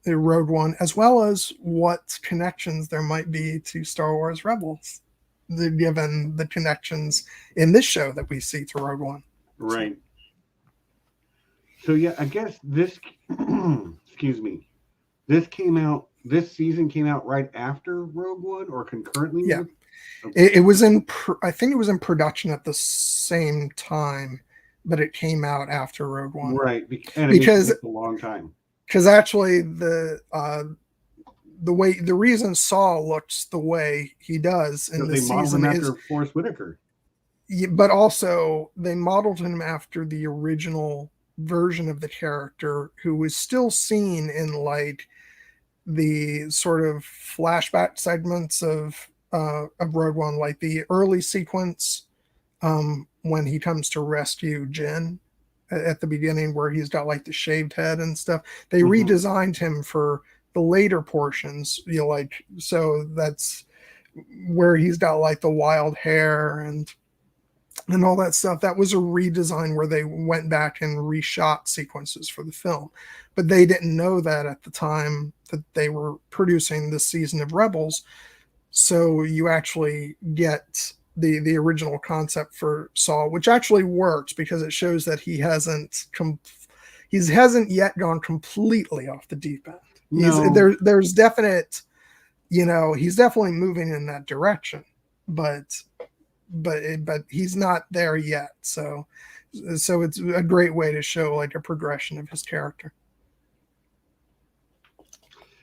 Rogue One, as well as what connections there might be to Star Wars Rebels, given the connections in this show that we see to Rogue One. Right. So yeah, I guess this excuse me, this season came out right after Rogue One, or concurrently? Yeah. It was I think it was in production at the same time, but it came out after Rogue One. Right. Because it's a long time. Because actually the reason Saw looks the way he does in this season is after Forrest Whitaker. But also they modeled him after the original version of the character, who was still seen in like the sort of flashback segments of Rogue One, like the early sequence when he comes to rescue Jyn at the beginning, where he's got like the shaved head and stuff. They redesigned him for the later portions, like, so that's where he's got like the wild hair and all that stuff. That was a redesign where they went back and reshot sequences for the film, but they didn't know that at the time that they were producing this season of Rebels. So you actually get the original concept for Saw, which actually works because it shows that he hasn't yet gone completely off the deep end. No. There's definite, he's definitely moving in that direction, but he's not there yet. So it's a great way to show like a progression of his character.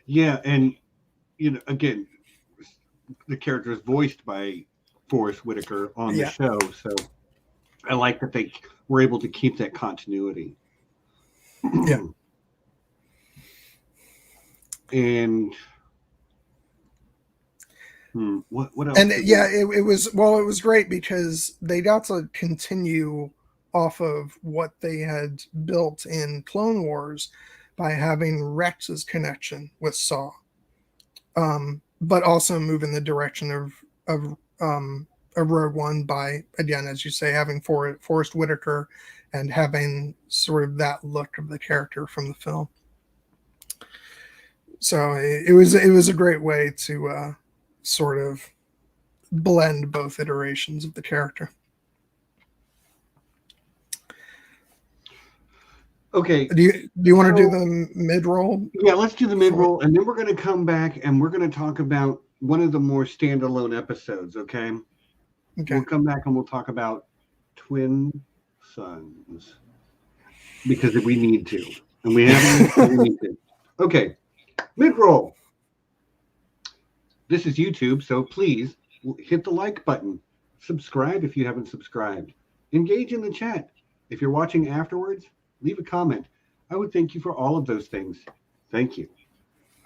Yeah, and again, the character is voiced by Forrest Whitaker on the show, so I like that they were able to keep that continuity. Yeah. And what else? And it was great because they got to continue off of what they had built in Clone Wars by having Rex's connection with Saw, but also move in the direction of Rogue One by, again, as you say, having Forrest Whitaker and having sort of that look of the character from the film. So it was a great way to sort of blend both iterations of the character. Okay. Do you want to do the mid-roll? Yeah, let's do the mid-roll, and then we're going to come back and we're going to talk about one of the more standalone episodes, okay? We'll come back and we'll talk about Twin Sons, because we need to. And we haven't. We need to. Okay. Mid-roll. This is YouTube, so please hit the like button. Subscribe if you haven't subscribed. Engage in the chat. If you're watching afterwards, leave a comment. I would thank you for all of those things. Thank you.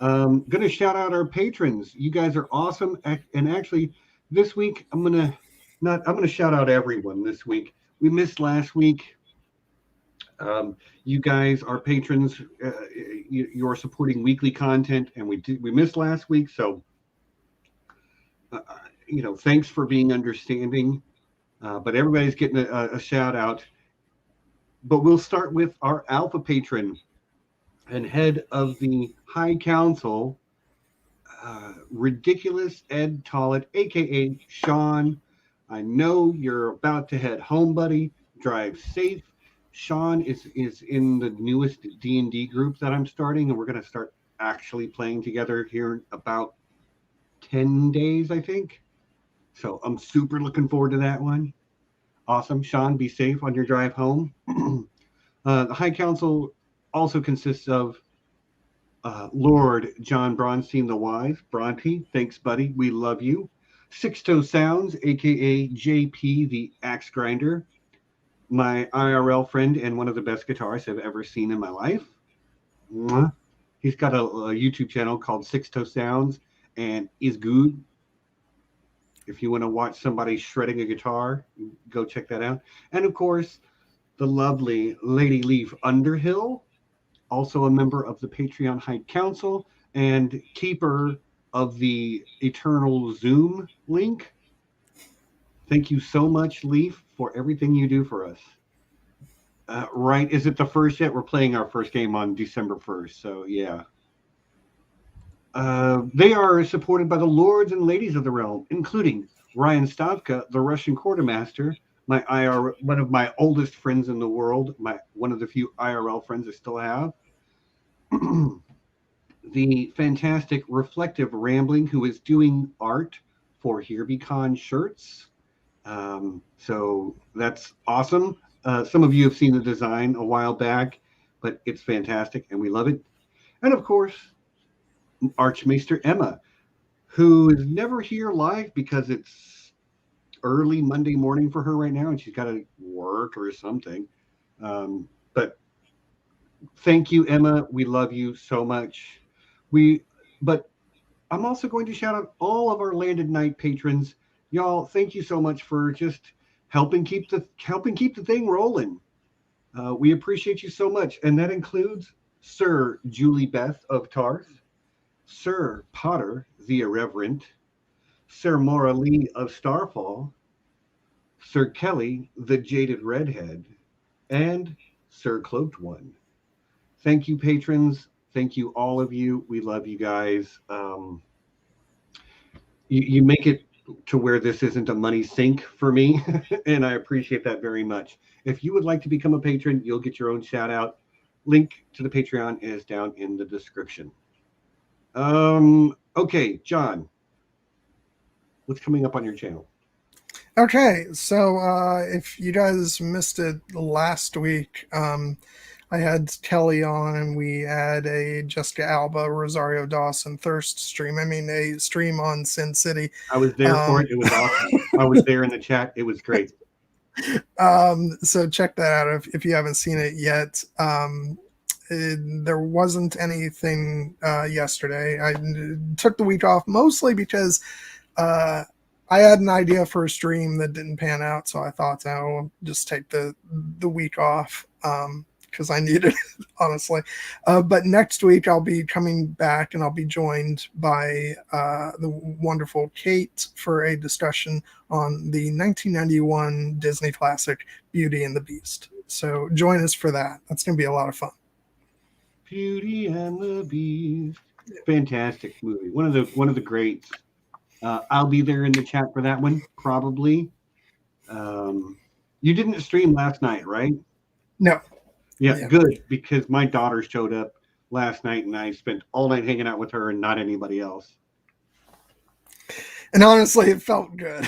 Going to shout out our patrons. You guys are awesome. And actually, this week, I'm going to shout out everyone this week. We missed last week. You guys, our patrons, you're supporting weekly content, and we missed last week. So, thanks for being understanding. But everybody's getting a shout out. But we'll start with our alpha patron and head of the High Council, Ridiculous Ed Tollett, aka Sean. I know you're about to head home, buddy. Drive safe. Sean is in the newest D&D group that I'm starting, and we're going to start actually playing together here in about 10 days, I think. So I'm super looking forward to that one. Awesome. Sean, be safe on your drive home. The High Council also consists of Lord John Bronsteen the Wise. Bronte, thanks, buddy. We love you. Sixto Sounds, a.k.a. JP the Axe Grinder. My IRL friend and one of the best guitarists I've ever seen in my life. Mwah. He's got a YouTube channel called Sixto Sounds and is good. If you want to watch somebody shredding a guitar, go check that out. And of course, the lovely Lady Leaf Underhill, also a member of the Patreon High Council and keeper of the Eternal Zoom link. Thank you so much, Leaf, for everything you do for us. Right, is it the first yet? We're playing our first game on December 1st, so yeah. They are supported by the lords and ladies of the realm, including Ryan Stavka, the Russian Quartermaster, one of my oldest friends in the world, one of the few IRL friends I still have. The fantastic Reflective Rambling, who is doing art for HereBeCon shirts. So that's awesome. Some of you have seen the design a while back, but it's fantastic and we love it. And of course, Arch-Maester Emma, who is never here live because it's early Monday morning for her right now and she's got to work or something. But thank you, Emma. We love you so much. But I'm also going to shout out all of our Landed Night patrons. Y'all, thank you so much for just helping keep the thing rolling. We appreciate you so much, and that includes Sir Julie Beth of Tarth, Sir Peadar the Irreverant, Sir Maura Lee of Starfall, Sir Kelly the Jaded Redhead, and Sir Cloaked One. Thank you, patrons. Thank you, all of you. We love you guys. You make it to where this isn't a money sink for me, and I appreciate that very much. If you would like to become a patron, you'll get your own shout out. Link to the Patreon is down in the description. Okay, John, what's coming up on your channel? Okay, so if you guys missed it last week, I had Kelly on and we had a Jessica Alba, Rosario Dawson Thirst stream. I mean, a stream on Sin City. I was there for it. It was awesome. I was there in the chat. It was great. So check that out if you haven't seen it yet. There wasn't anything yesterday. I took the week off mostly because I had an idea for a stream that didn't pan out. So I thought, I'll just take the week off. Because I needed it, honestly. But next week I'll be coming back and I'll be joined by the wonderful Kate for a discussion on the 1991 Disney classic Beauty and the Beast. So join us for that. That's going to be a lot of fun. Beauty and the Beast. Fantastic movie. One of the greats. I'll be there in the chat for that one, probably. You didn't stream last night, right? No. Yeah, good, because my daughter showed up last night and I spent all night hanging out with her and not anybody else. And honestly, it felt good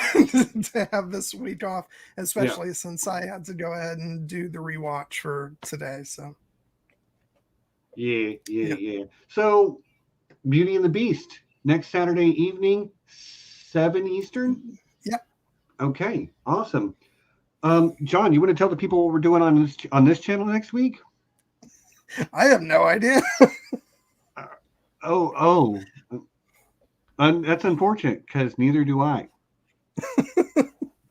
to have this week off, especially since I had to go ahead and do the rewatch for today. So, yeah. So, Beauty and the Beast, next Saturday evening, 7 Eastern? Yep. Okay, awesome. John, you want to tell the people what we're doing on this channel next week? I have no idea. That's unfortunate because neither do I.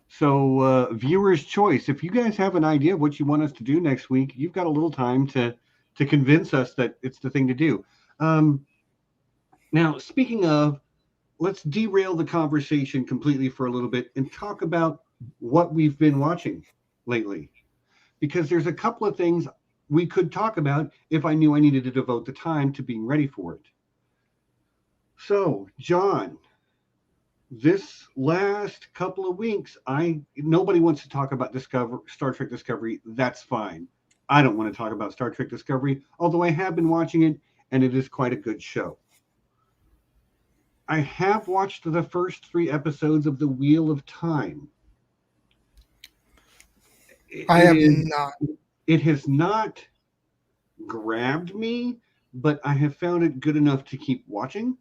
So, viewer's choice. If you guys have an idea of what you want us to do next week, you've got a little time to convince us that it's the thing to do. Now, speaking of, let's derail the conversation completely for a little bit and talk about what we've been watching lately, because there's a couple of things we could talk about if I knew I needed to devote the time to being ready for it. So, John, this last couple of weeks, nobody wants to talk about Star Trek Discovery. That's fine. I don't want to talk about Star Trek Discovery, although I have been watching it, and it is quite a good show. I have watched the first 3 episodes of The Wheel of Time. I have not. It has not grabbed me, but I have found it good enough to keep watching.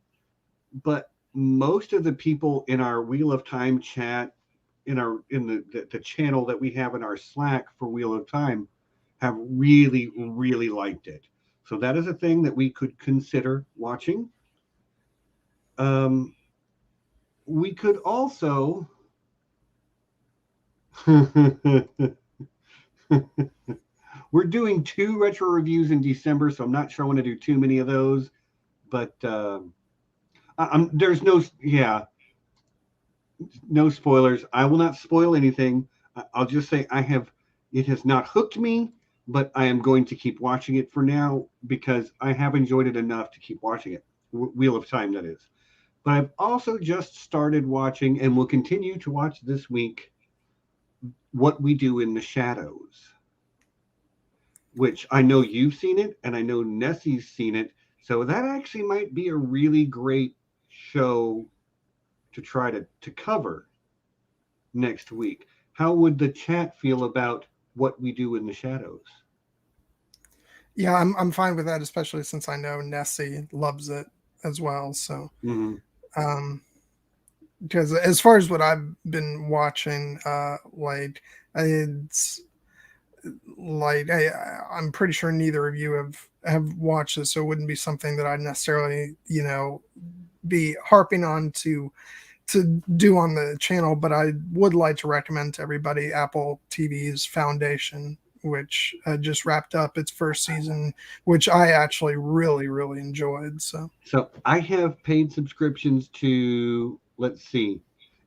But most of the people in our Wheel of Time chat, in the channel that we have in our Slack for Wheel of Time, have really, really liked it. So that is a thing that we could consider watching. We could also we're doing 2 retro reviews in December, so I'm not sure I want to do too many of those. But there's no spoilers. I will not spoil anything. I'll just say it has not hooked me, but I am going to keep watching it for now because I have enjoyed it enough to keep watching it. Wheel of Time, that is. But I've also just started watching, and will continue to watch this week, What We Do in the Shadows, which I know you've seen it, and I know Nessie's seen it. So that actually might be a really great show to try to cover next week. How would the chat feel about What We Do in the Shadows? Yeah, I'm fine with that, especially since I know Nessie loves it as well. So, because as far as what I've been watching, it's like I'm pretty sure neither of you have watched this, so it wouldn't be something that I'd necessarily be harping on to do on the channel. But I would like to recommend to everybody Apple TV's Foundation, which just wrapped up its first season, which I actually really, really enjoyed. So I have paid subscriptions to, let's see,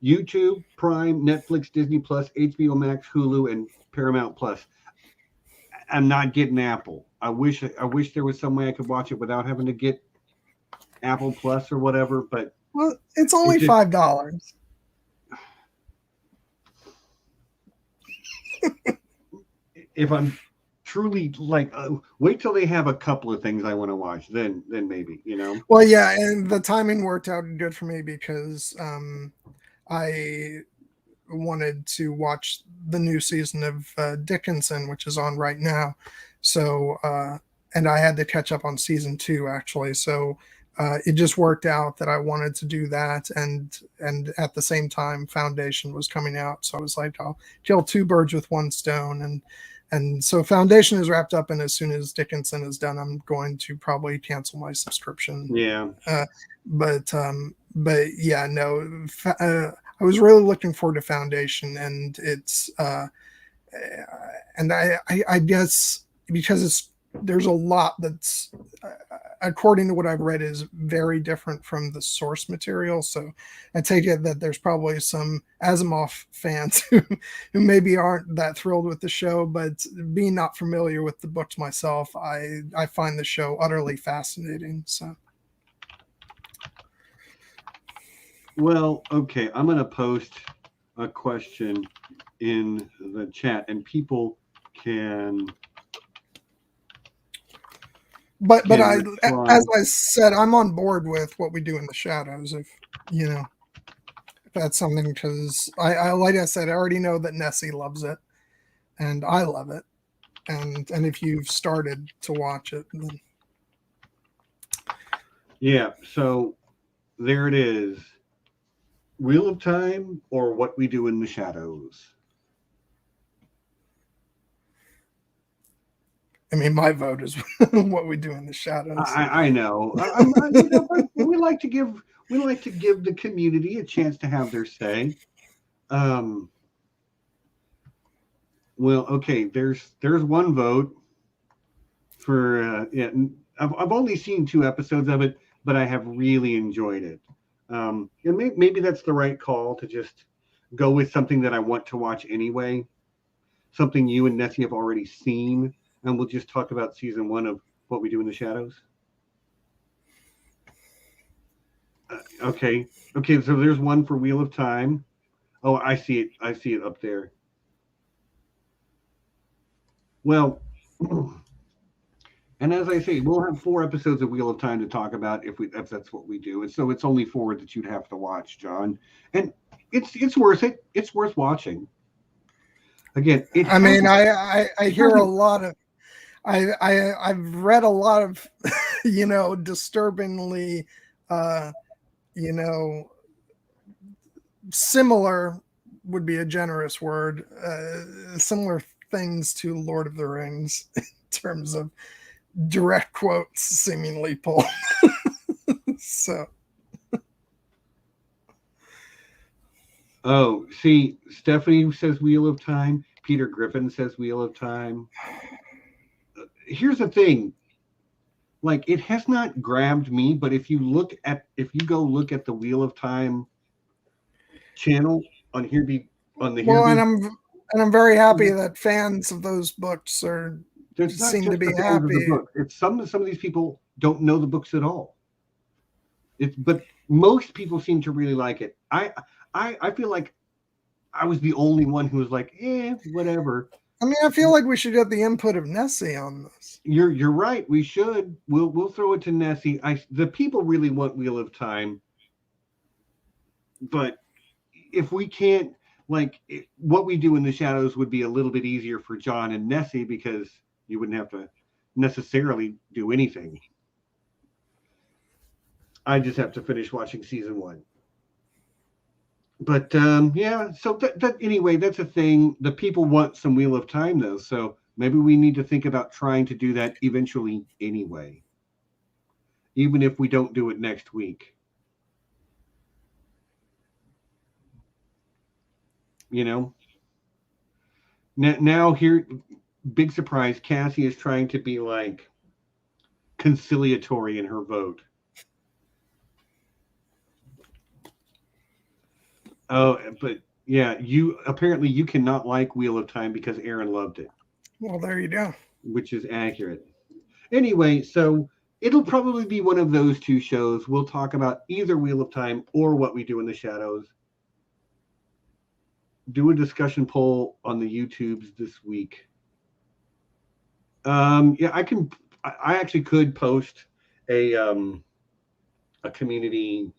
YouTube, Prime, Netflix, Disney Plus, HBO Max, Hulu, and Paramount Plus. I'm not getting Apple. I wish there was some way I could watch it without having to get Apple Plus or whatever, but it's only $5. If I'm truly wait till they have a couple of things I want to watch, then maybe, Well, yeah, and the timing worked out good for me because I wanted to watch the new season of Dickinson, which is on right now. So, and I had to catch up on season 2 actually. So it just worked out that I wanted to do that, and at the same time, Foundation was coming out. So I was like, I'll kill 2 birds with 1 stone, and so Foundation is wrapped up, and as soon as Dickinson is done, I'm going to probably cancel my subscription. Yeah. But yeah, no. I was really looking forward to Foundation, and it's and I guess because there's a lot that's according to what I've read is very different from the source material. So I take it that there's probably some Asimov fans who maybe aren't that thrilled with the show, but being not familiar with the books myself, I find the show utterly fascinating. So. Well, okay, I'm going to post a question in the chat, and people can. But as I said, I'm on board with What We Do in the Shadows. If that's something, because I like I said, I already know that Nessie loves it, and I love it, and if you've started to watch it, then yeah. So there it is. Wheel of Time or What We Do in the Shadows? I mean, my vote is What We Do in the Shadows. I know. We like to give the community a chance to have their say. Well, okay. There's one vote for I've only seen 2 episodes of it, but I have really enjoyed it. And maybe that's the right call to just go with something that I want to watch anyway, something you and Nessie have already seen, and we'll just talk about season 1 of What We Do in the Shadows. Okay. So there's one for Wheel of Time. Oh, I see it. I see it up there. Well, and as I say, we'll have 4 episodes of Wheel of Time to talk about if that's what we do. And so it's only 4 that you'd have to watch, John. And it's worth it. It's worth watching. Again, I hear a lot of I've read a lot of disturbingly similar would be a generous word, similar things to Lord of the Rings in terms of direct quotes seemingly pulled. So see, Stephanie says Wheel of Time. Peter Griffin says Wheel of Time. Here's the thing. Like, it has not grabbed me, but if you go look at the Wheel of Time channel on and I'm very happy that fans of those books seem to be happy. It's some of these people don't know the books at all. But most people seem to really like it. I feel like I was the only one who was like, whatever. I mean, I feel like we should get the input of Nessie on this. You're right. We should. We'll throw it to Nessie. The people really want Wheel of Time, but if we can't, what we do in the shadows would be a little bit easier for John and Nessie because you wouldn't have to necessarily do anything. I just have to finish watching season 1. But so that anyway, that's a thing. The people want some Wheel of Time though, so maybe we need to think about trying to do that eventually anyway, even if we don't do it next week. Now here, big surprise, Cassie is trying to be like conciliatory in her vote. Oh, but yeah, you cannot like Wheel of Time because Aaron loved it. Well, there you go. Which is accurate. Anyway, so it'll probably be one of those 2 shows. We'll talk about either Wheel of Time or What We Do in the Shadows. Do a discussion poll on the YouTubes this week. Yeah, I actually could post a community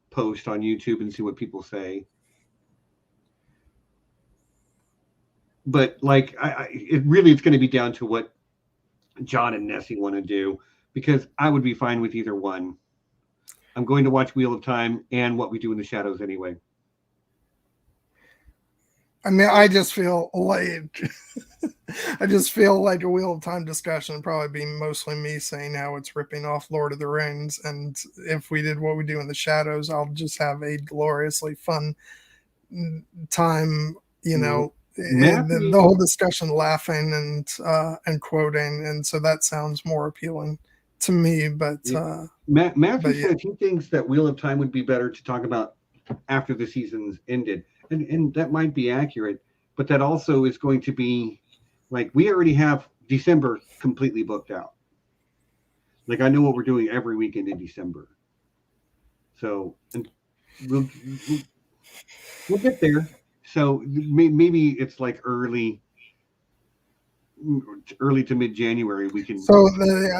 post on YouTube and see what people say. But it's going to be down to what John and Nessie want to do, because I would be fine with either one. I'm going to watch Wheel of Time and What We Do in the Shadows anyway. I mean, I just feel like a Wheel of Time discussion would probably be mostly me saying how it's ripping off Lord of the Rings, and if we did What We Do in the Shadows, I'll just have a gloriously fun time, the whole discussion laughing and quoting, and so that sounds more appealing to me. But Matthew said he thinks that Wheel of Time would be better to talk about after the season's ended. And that might be accurate, but that also is going to be we already have December completely booked out. I know what we're doing every weekend in December. So we'll get there. So maybe it's early to mid-January we can. So,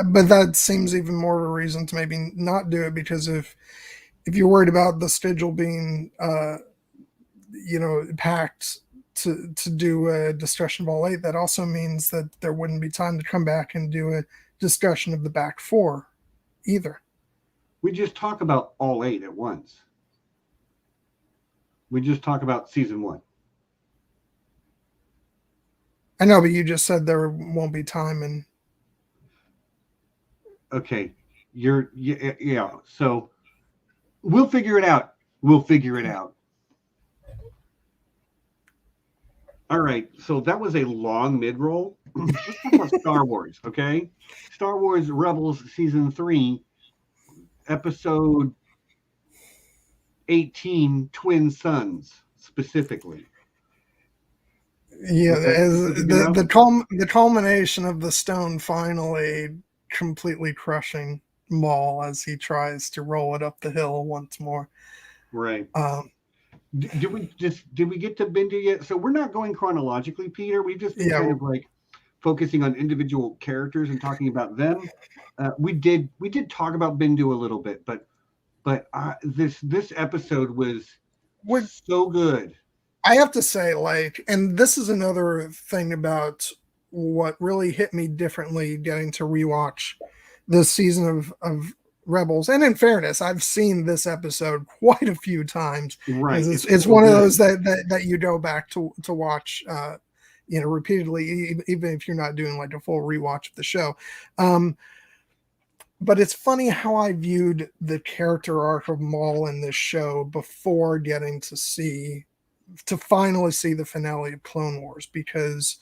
but that seems even more of a reason to maybe not do it, because if you're worried about the schedule being packed to do a discussion of all 8, that also means that there wouldn't be time to come back and do a discussion of the back 4 either. We just talk about all 8 at once. We just talk about season 1. I know, but you just said there won't be time. And okay, yeah. So we'll figure it out. All right, so that was a long mid-roll. Let's talk about Star Wars, okay? Star Wars Rebels Season 3, Episode 18, Twin Suns, specifically. Yeah, the culmination of the stone finally completely crushing Maul as he tries to roll it up the hill once more. Right. Did we get to Bendu yet? So we're not going chronologically, Peter. We've just been kind of like focusing on individual characters and talking about them. We did talk about Bendu a little bit, but this episode was so good. I have to say, like, and this is another thing about what really hit me differently getting to rewatch this season of Rebels. And in fairness, I've seen this episode quite a few times. Right. It's one of those that you go back to watch repeatedly, even if you're not doing like a full rewatch of the show. But it's funny how I viewed the character arc of Maul in this show before getting to finally see the finale of Clone Wars, because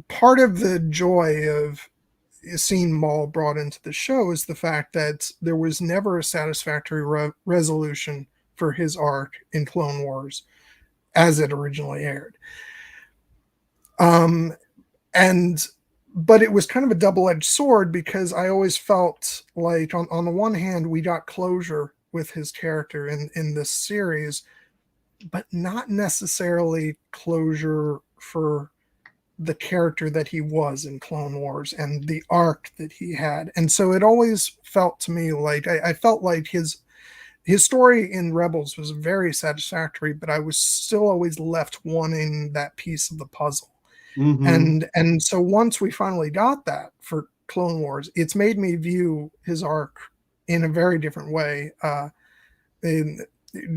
part of the joy of seeing Maul brought into the show is the fact that there was never a satisfactory resolution for his arc in Clone Wars as it originally aired. But it was kind of a double-edged sword, because I always felt like on the one hand, we got closure with his character in this series, but not necessarily closure for the character that he was in Clone Wars and the arc that he had. And so it always felt to me like I felt like his story in Rebels was very satisfactory, but I was still always left wanting that piece of the puzzle. Mm-hmm. And so once we finally got that for Clone Wars, it's made me view his arc in a very different way in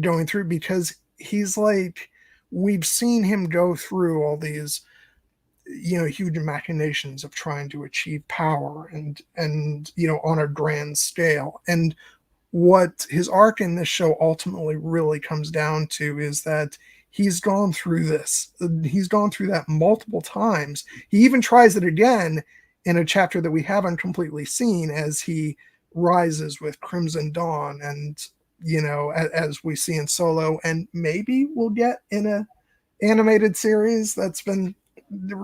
going through, because he's like, we've seen him go through all these huge machinations of trying to achieve power and on a grand scale. And what his arc in this show ultimately really comes down to is that he's gone through this. He's gone through that multiple times. He even tries it again in a chapter that we haven't completely seen, as he rises with Crimson Dawn, and as we see in Solo, and maybe we'll get in a animated series that's been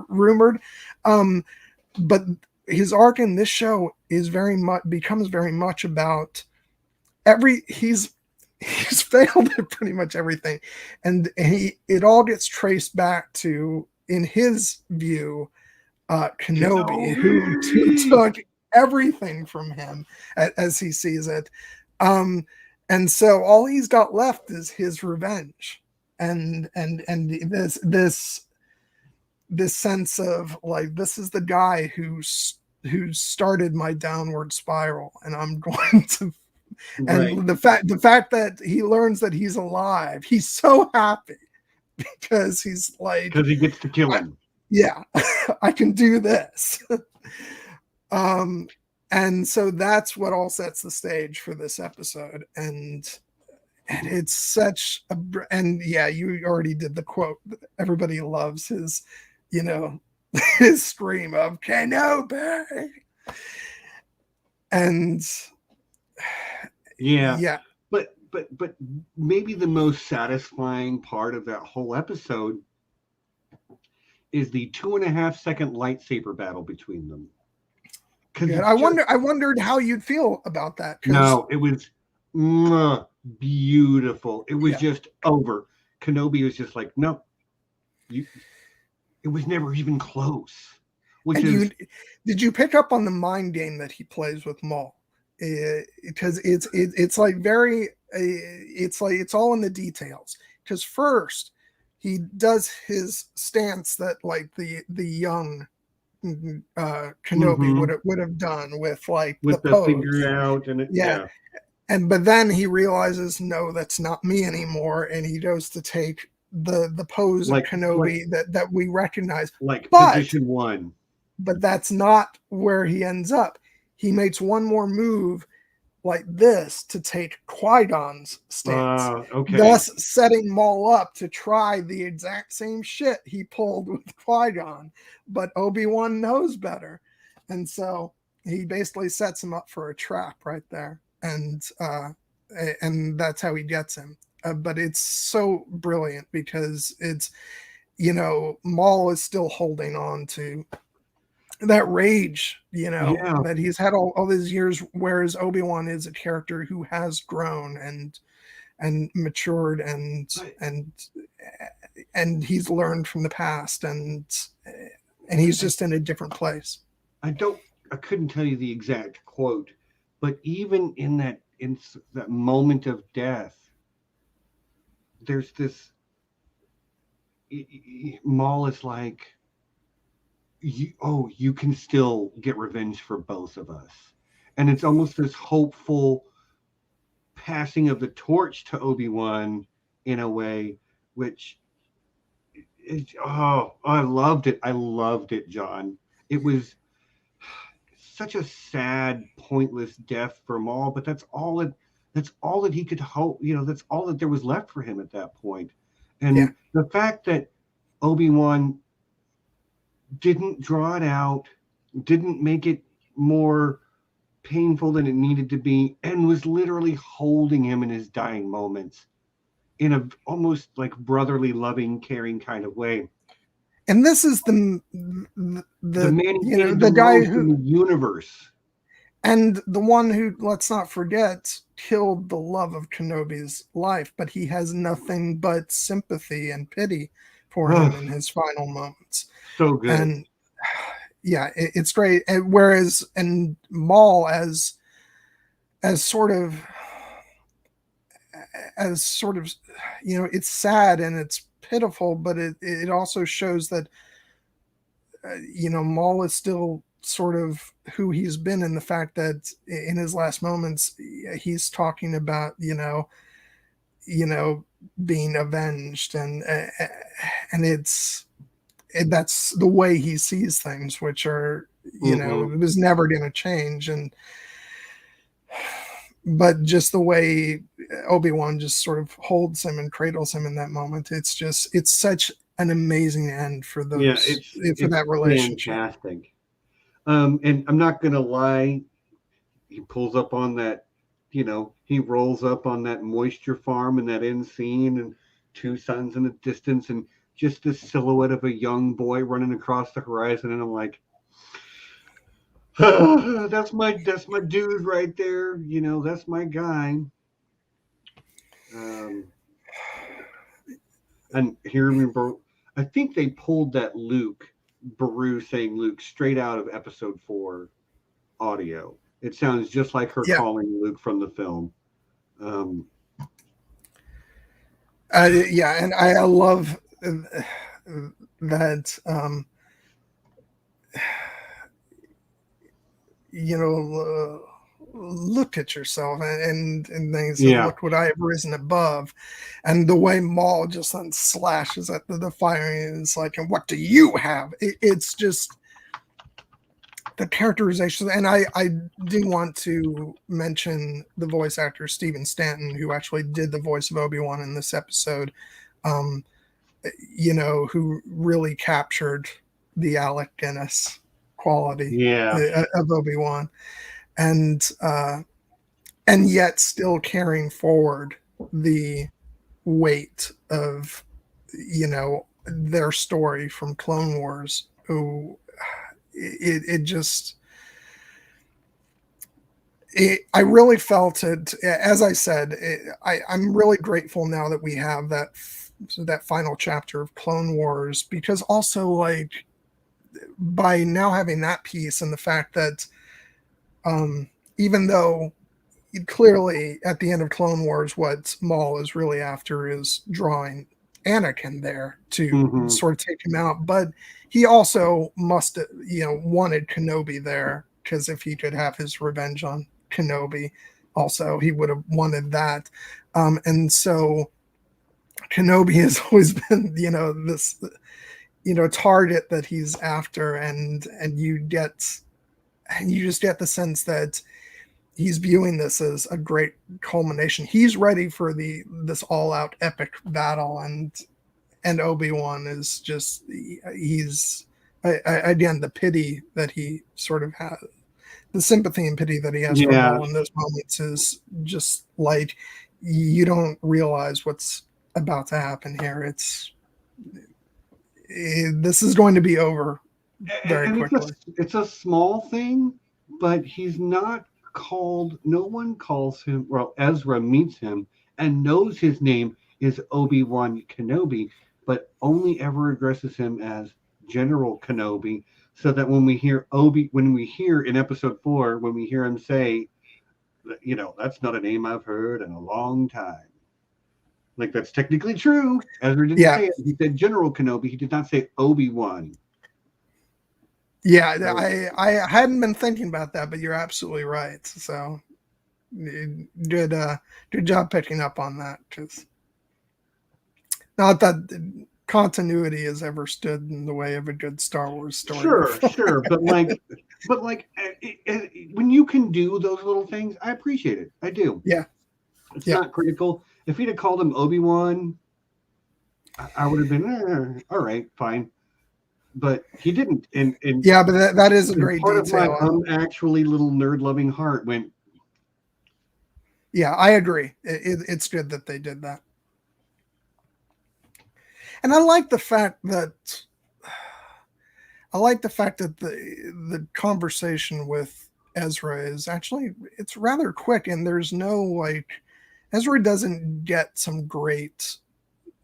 rumored. But his arc in this show becomes very much about he's failed at pretty much everything, and it all gets traced back to, in his view, Kenobi, who took everything from him as he sees it. And so all he's got left is his revenge, and this sense of like, this is the guy who started my downward spiral, and I'm going to. Right. And the fact that he learns that he's alive, he's so happy, because he's like, because he gets to kill him. I can do this. And so that's what all sets the stage for this episode. And it's such a, and you already did the quote. Everybody loves his, his scream of Kenobi. And but maybe the most satisfying part of that whole episode is the 2.5-second lightsaber battle between them. I wondered how you'd feel about that. No, it was beautiful. It was just over. Kenobi was just like, no, it was never even close. Did you pick up on the mind game that he plays with Maul? Because it's like it's all in the details. Because first he does his stance that like the young Kenobi would have done with the pose. Finger out and but then he realizes, no, that's not me anymore, and he goes to take the pose of Kenobi that we recognize, position 1. But that's not where he ends up. He makes one more move like this to take Qui-Gon's stance, thus setting Maul up to try the exact same shit he pulled with Qui-Gon, but Obi-Wan knows better, and so he basically sets him up for a trap right there, and that's how he gets him. But it's so brilliant, because it's Maul is still holding on to that rage, you know, Yeah. that he's had all these years, whereas Obi-Wan is a character who has grown and matured and he's learned from the past, and he's just in a different place. I couldn't tell you the exact quote, but even in that moment of death, there's this Maul is like, you can still get revenge for both of us. And it's almost this hopeful passing of the torch to Obi-Wan in a way, which I loved it. I loved it, John. It was such a sad, pointless death for Maul, but that's all that he could hope, that's all that there was left for him at that point. And the fact that Obi-Wan didn't draw it out, didn't make it more painful than it needed to be, and was literally holding him in his dying moments in a almost like brotherly, loving, caring kind of way. And this is the man the guy who in the universe, and the one who, let's not forget, killed the love of Kenobi's life, but he has nothing but sympathy and pity for him in his final moments. So good. And it's great. And whereas Maul as sort of it's sad and it's pitiful, but it also shows that Maul is still sort of who he's been, in the fact that in his last moments he's talking about being avenged, and that's the way he sees things, which are it was never going to change. But just the way Obi-Wan just sort of holds him and cradles him in that moment, it's such an amazing end for those, for that relationship. Fantastic. And I'm not gonna lie, he pulls up on that, he rolls up on that moisture farm in that end scene, and two suns in the distance, and just this silhouette of a young boy running across the horizon, and I'm like, that's my dude right there. That's my guy. And here, remember, I think they pulled that Beru saying Luke straight out of episode 4 audio. It sounds just like her calling Luke from the film. And I love that. Look at yourself and things. Look what I have risen above, and the way Maul just then slashes at the fire, and it's like, and what do you have? It's just the characterization. And I do want to mention the voice actor Stephen Stanton, who actually did the voice of Obi-Wan in this episode, who really captured the Alec Guinness quality of Obi-Wan, and yet still carrying forward the weight of their story from Clone Wars. I really felt it. As I said, I'm really grateful now that we have that final chapter of Clone Wars, because also, like, by now having that piece, and the fact that even though clearly at the end of Clone Wars what Maul is really after is drawing Anakin there to sort of take him out, but he also must wanted Kenobi there, because if he could have his revenge on Kenobi also, he would have wanted that. And so Kenobi has always been this target that he's after, and you just get the sense that he's viewing this as a great culmination. He's ready for this all-out epic battle, and Obi-Wan is just, he's again, the pity that he sort of has, the sympathy and pity that he has for Maul in those moments is just like, you don't realize what's about to happen here. This is going to be over very quickly. It's a small thing, but he's not called. No one calls him. Well, Ezra meets him and knows his name is Obi-Wan Kenobi, but only ever addresses him as General Kenobi. So that when we hear in episode 4, when we hear him say, that's not a name I've heard in a long time. Like, that's technically true. Ezra didn't say it. He said General Kenobi. He did not say Obi-Wan. Yeah, I hadn't been thinking about that, but you're absolutely right. So good job picking up on that. Because not that continuity has ever stood in the way of a good Star Wars story. Sure, but when you can do those little things, I appreciate it. I do. Yeah, it's not critical. If he'd have called him Obi-Wan, I would have been all right, fine. But he didn't. And yeah, but that is a great part detail. Of my actually little nerd-loving heart went. Yeah, I agree. It's good that they did that. And I like the fact that the conversation with Ezra is actually, it's rather quick, and there's no Ezra doesn't get some great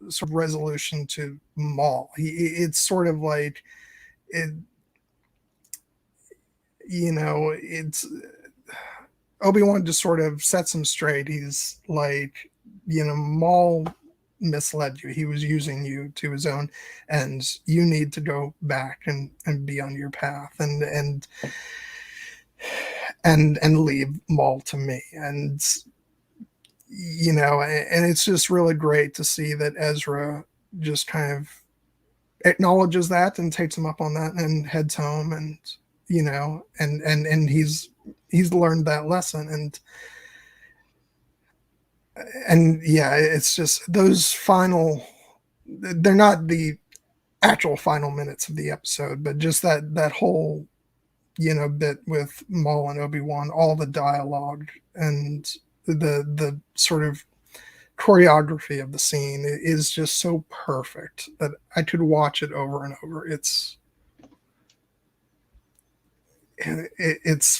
sort of resolution to Maul. It's sort of like it's Obi-Wan just sort of sets him straight. He's like, Maul misled you. He was using you to his own, and you need to go back and be on your path and leave Maul to me. And and it's just really great to see that Ezra just kind of acknowledges that and takes him up on that and heads home, and and he's learned that lesson, and yeah, it's just those they're not the actual final minutes of the episode, but just that whole bit with Maul and Obi-Wan, all the dialogue and the sort of choreography of the scene is just so perfect that I could watch it over and over. It's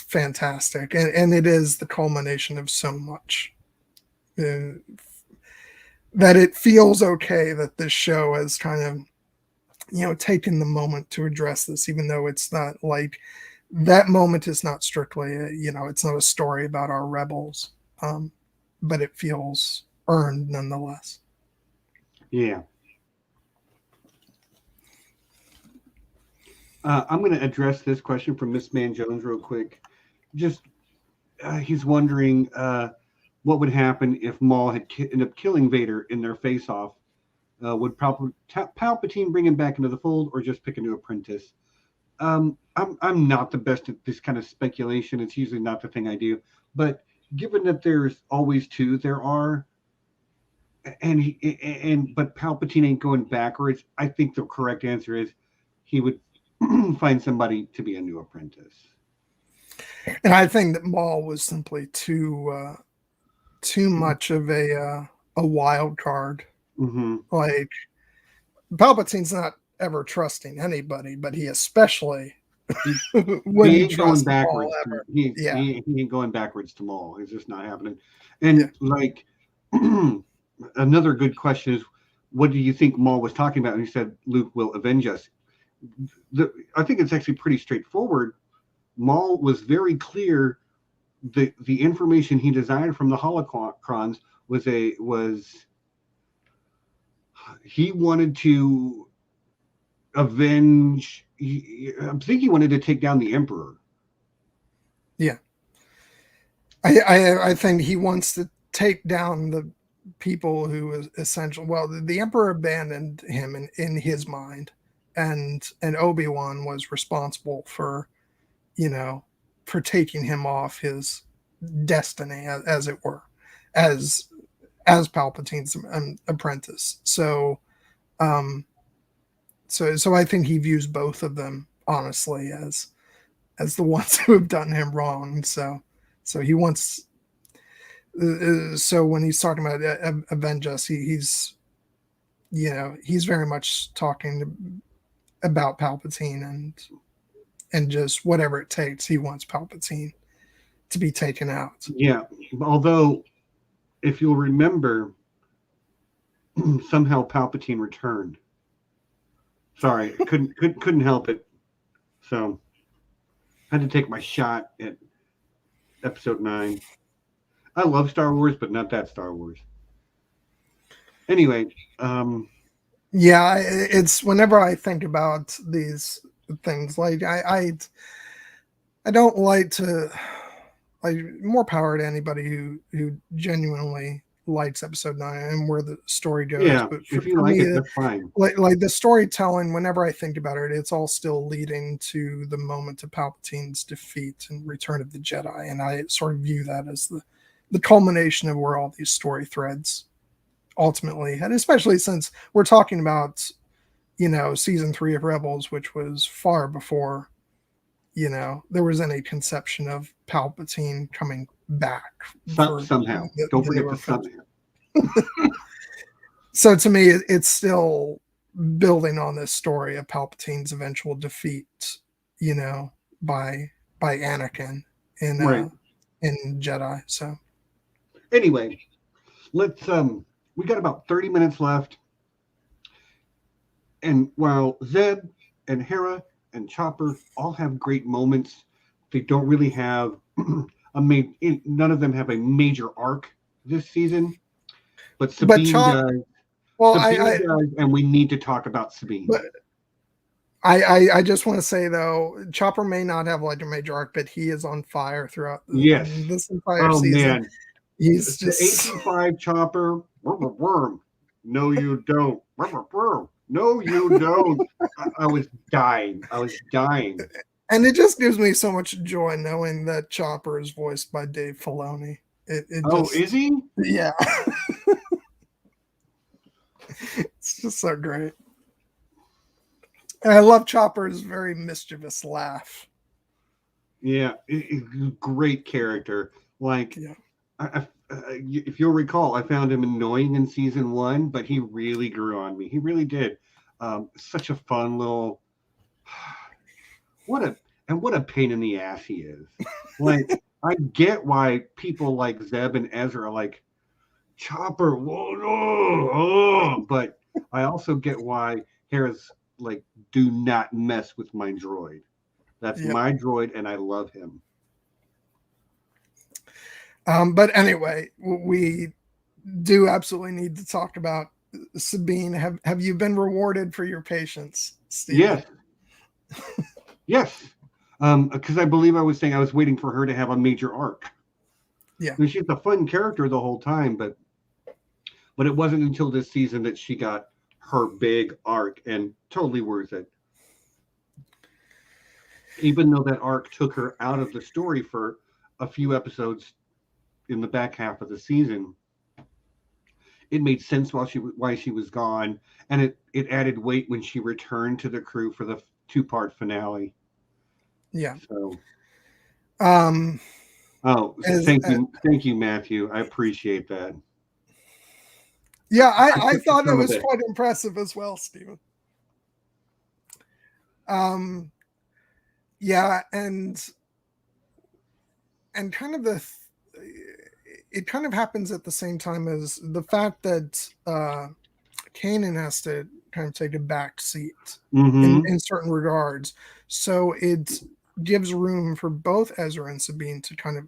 fantastic, and it is the culmination of so much. That it feels okay that this show has kind of taken the moment to address this, even though it's not like that moment is not strictly it's not a story about our rebels, but it feels earned nonetheless. Yeah. I'm going to address this question from Miss Man Jones real quick. Just he's wondering what would happen if Maul had ended up killing Vader in their face-off. Would Palpatine bring him back into the fold, or just pick a new apprentice? I'm not the best at this kind of speculation. It's usually not the thing I do. But given that there's always two, there are, but Palpatine ain't going backwards. I think the correct answer is he would find somebody to be a new apprentice. And I think that Maul was simply too much of a wild card. Mm-hmm. Like, Palpatine's not ever trusting anybody, but he especially wouldn't trust backwards. He ain't going backwards to Maul. It's just not happening. And another good question is, what do you think Maul was talking about? And he said, Luke will avenge us. I think it's actually pretty straightforward. Maul was very clear. The information he desired from the holocrons was he wanted to avenge. I think he wanted to take down the Emperor. Yeah, I think he wants to take down the people who is essential. Well, the Emperor abandoned him in his mind, and Obi-Wan was responsible for taking him off his destiny, as it were, as Palpatine's apprentice. So I think he views both of them honestly as the ones who have done him wrong. So he wants. So when he's talking about avenge us, he's very much talking about Palpatine just whatever it takes, he wants Palpatine to be taken out. Yeah, although if you'll remember, somehow Palpatine returned. Sorry, couldn't help it. So I had to take my shot at Episode 9. I love Star Wars, but not that Star Wars. Anyway, yeah, it's whenever I think about these things, like I don't like to, like, more power to anybody who genuinely likes Episode 9 and where the story goes. Yeah, but if you like it, that's fine. Like the storytelling, whenever I think about it, it's all still leading to the moment of Palpatine's defeat and Return of the Jedi, and I sort of view that as the culmination of where all these story threads ultimately, and especially since we're talking about, season 3 of Rebels, which was far before, there was any conception of Palpatine coming back. Somehow. Don't forget the somehow. So to me, it's still building on this story of Palpatine's eventual defeat, by Anakin in Jedi. So anyway, let's we got about 30 minutes left. And while Zeb and Hera and Chopper all have great moments, they don't really have none of them have a major arc this season. But Sabine does. Well, Sabine does, and we need to talk about Sabine. But I just want to say, though, Chopper may not have like a major arc, but he is on fire throughout this entire season. Man. He's just 18.5 Chopper. Worm. No, you don't. No, you don't. I was dying. And it just gives me so much joy knowing that Chopper is voiced by Dave Filoni. Is he? Yeah. It's just so great. And I love Chopper's very mischievous laugh. Yeah, great character. Like, if you'll recall, I found him annoying in season 1, but he really grew on me. He really did. Such a fun little. What a pain in the ass he is. Like, I get why people like Zeb and Ezra are like, Chopper, but I also get why Hera's like, do not mess with my droid. That's my droid, and I love him. But anyway, we do absolutely need to talk about Sabine. Have you been rewarded for your patience, Steve? Yes. Yes. Because I believe I was saying I was waiting for her to have a major arc. Yeah. I mean, she's a fun character the whole time, but it wasn't until this season that she got her big arc, and totally worth it. Even though that arc took her out of the story for a few episodes in the back half of the season, it made sense why she was gone, and it added weight when she returned to the crew for the 2-part finale. Yeah. So. Thank you, Matthew. I appreciate that. Yeah, I thought it was quite impressive as well, Stephen. Yeah, and kind of it kind of happens at the same time as the fact that Kanan has to kind of take a back seat in certain regards. So it gives room for both Ezra and Sabine to kind of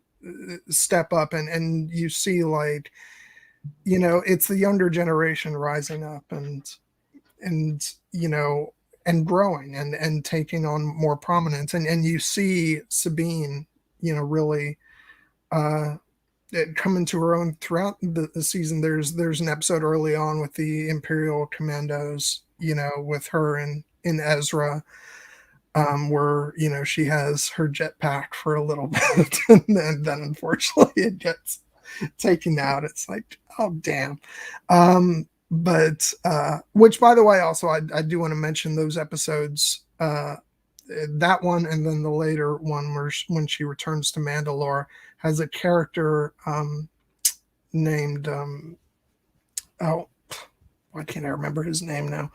step up, and you see, like, it's the younger generation rising up and growing and taking on more prominence, and you see Sabine really come into her own throughout the season. There's an episode early on with the Imperial Commandos, with her and Ezra, where she has her jetpack for a little bit, and then unfortunately it gets taken out. It's like, oh damn. But which, by the way, also I do want to mention those episodes, that one, and then the later one when she returns to Mandalore, has a character named why can't I remember his name now?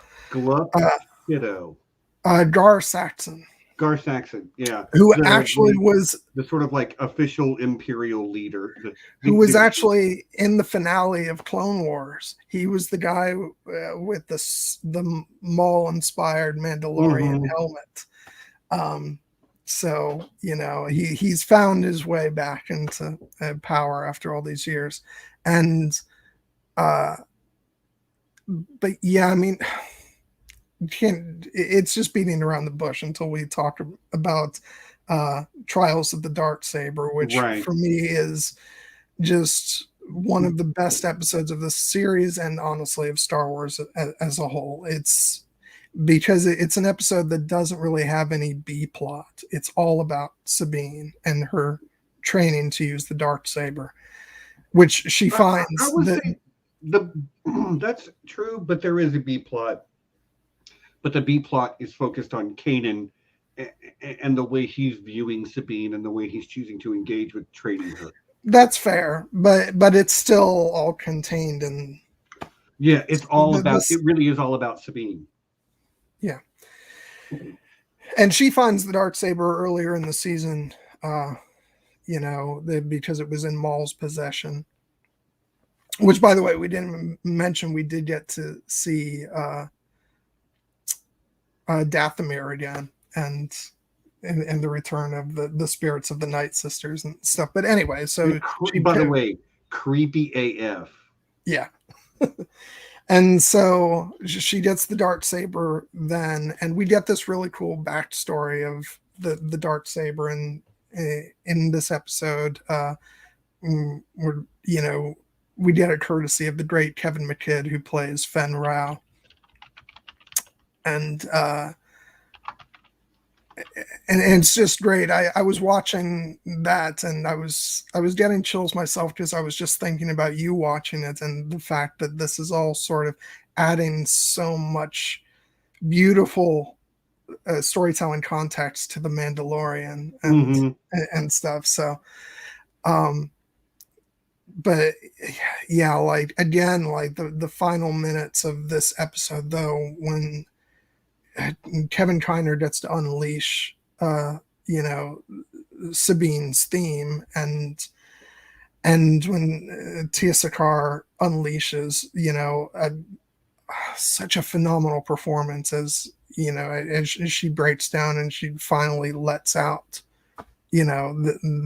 Kiddo. Gar Saxon. Gar Saxon, yeah. Who actually was the sort of like official Imperial leader. Who was actually in the finale of Clone Wars. He was the guy with the Maul-inspired Mandalorian helmet. So, you know, he's found his way back into power after all these years. And, but yeah, I mean, it's just beating around the bush until we talk about Trials of the Darksaber, which for me is just one of the best episodes of this series and honestly of Star Wars as a whole. It's because it's an episode that doesn't really have any B plot. It's all about Sabine and her training to use the Darksaber, which she finds that's true, but there is a B plot. But the B plot is focused on Kanan and the way he's viewing Sabine and the way he's choosing to engage with training her. That's fair, but it's still all contained in. Yeah, it's all about. It really is all about Sabine. Yeah, and she finds the Darksaber earlier in the season, you know, because it was in Maul's possession. Which, by the way, we didn't mention. We did get to see Dathomir again, and the return of the spirits of the Night Sisters and stuff. But anyway, so by the way, creepy AF. Yeah. And so she gets the Darksaber then, and we get this really cool backstory of the Darksaber in this episode. Where, you know, we get a courtesy of the great Kevin McKidd, who plays Fen Rao. And it's just great. I was watching that and I was getting chills myself because I was just thinking about you watching it and the fact that this is all sort of adding so much beautiful storytelling context to the Mandalorian and stuff. So, but yeah, like again, like the final minutes of this episode though, when Kevin Kiner gets to unleash, you know, Sabine's theme, and when Tia Sakar unleashes, you know, such a phenomenal performance as, you know, as she breaks down and she finally lets out, you know,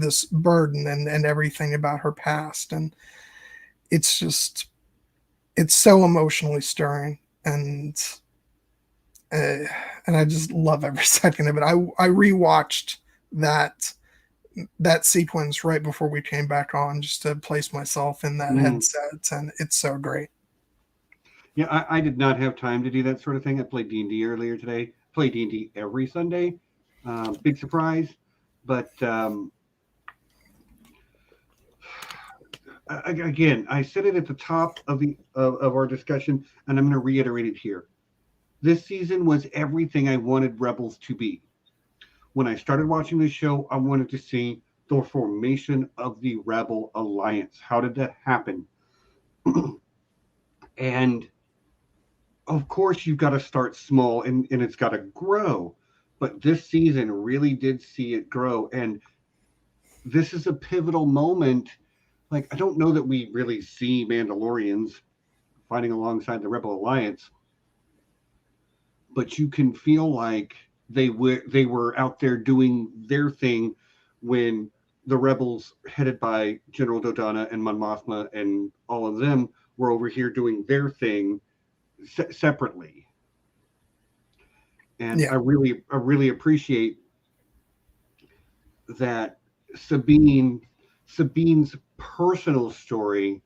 this burden and everything about her past, and it's just, it's so emotionally stirring, and I just love every second of it. I rewatched that sequence right before we came back on just to place myself in that headset, and it's so great. Yeah, I did not have time to do that sort of thing. I played D&D earlier today. Play D&D every Sunday. Big surprise, but again, I said it at the top of our discussion, and I'm going to reiterate it here. This season was everything I wanted Rebels to be. When I started watching this show, I wanted to see the formation of the Rebel Alliance. How did that happen? And of course, you've got to start small and it's got to grow. But this season really did see it grow. And this is a pivotal moment. Like, I don't know that we really see Mandalorians fighting alongside the Rebel Alliance, but you can feel like they were out there doing their thing when the rebels, headed by General Dodonna and Mon Mothma and all of them, were over here doing their thing separately. And yeah. I really appreciate that Sabine's personal story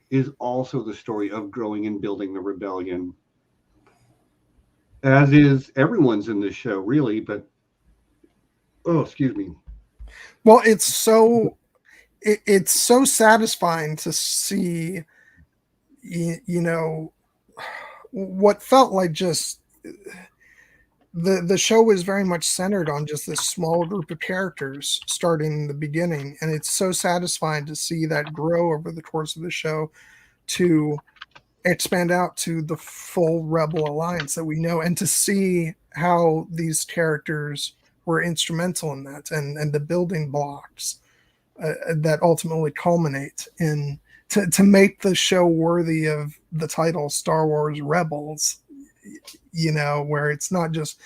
is also the story of growing and building the rebellion. As is everyone's in this show, really, but excuse me. Well, it's so satisfying to see, you know, what felt like just the show was very much centered on just this small group of characters starting in the beginning, and it's so satisfying to see that grow over the course of the show to expand out to the full Rebel Alliance that we know, and to see how these characters were instrumental in that, and the building blocks that ultimately culminate in to make the show worthy of the title Star Wars Rebels. You know, where it's not just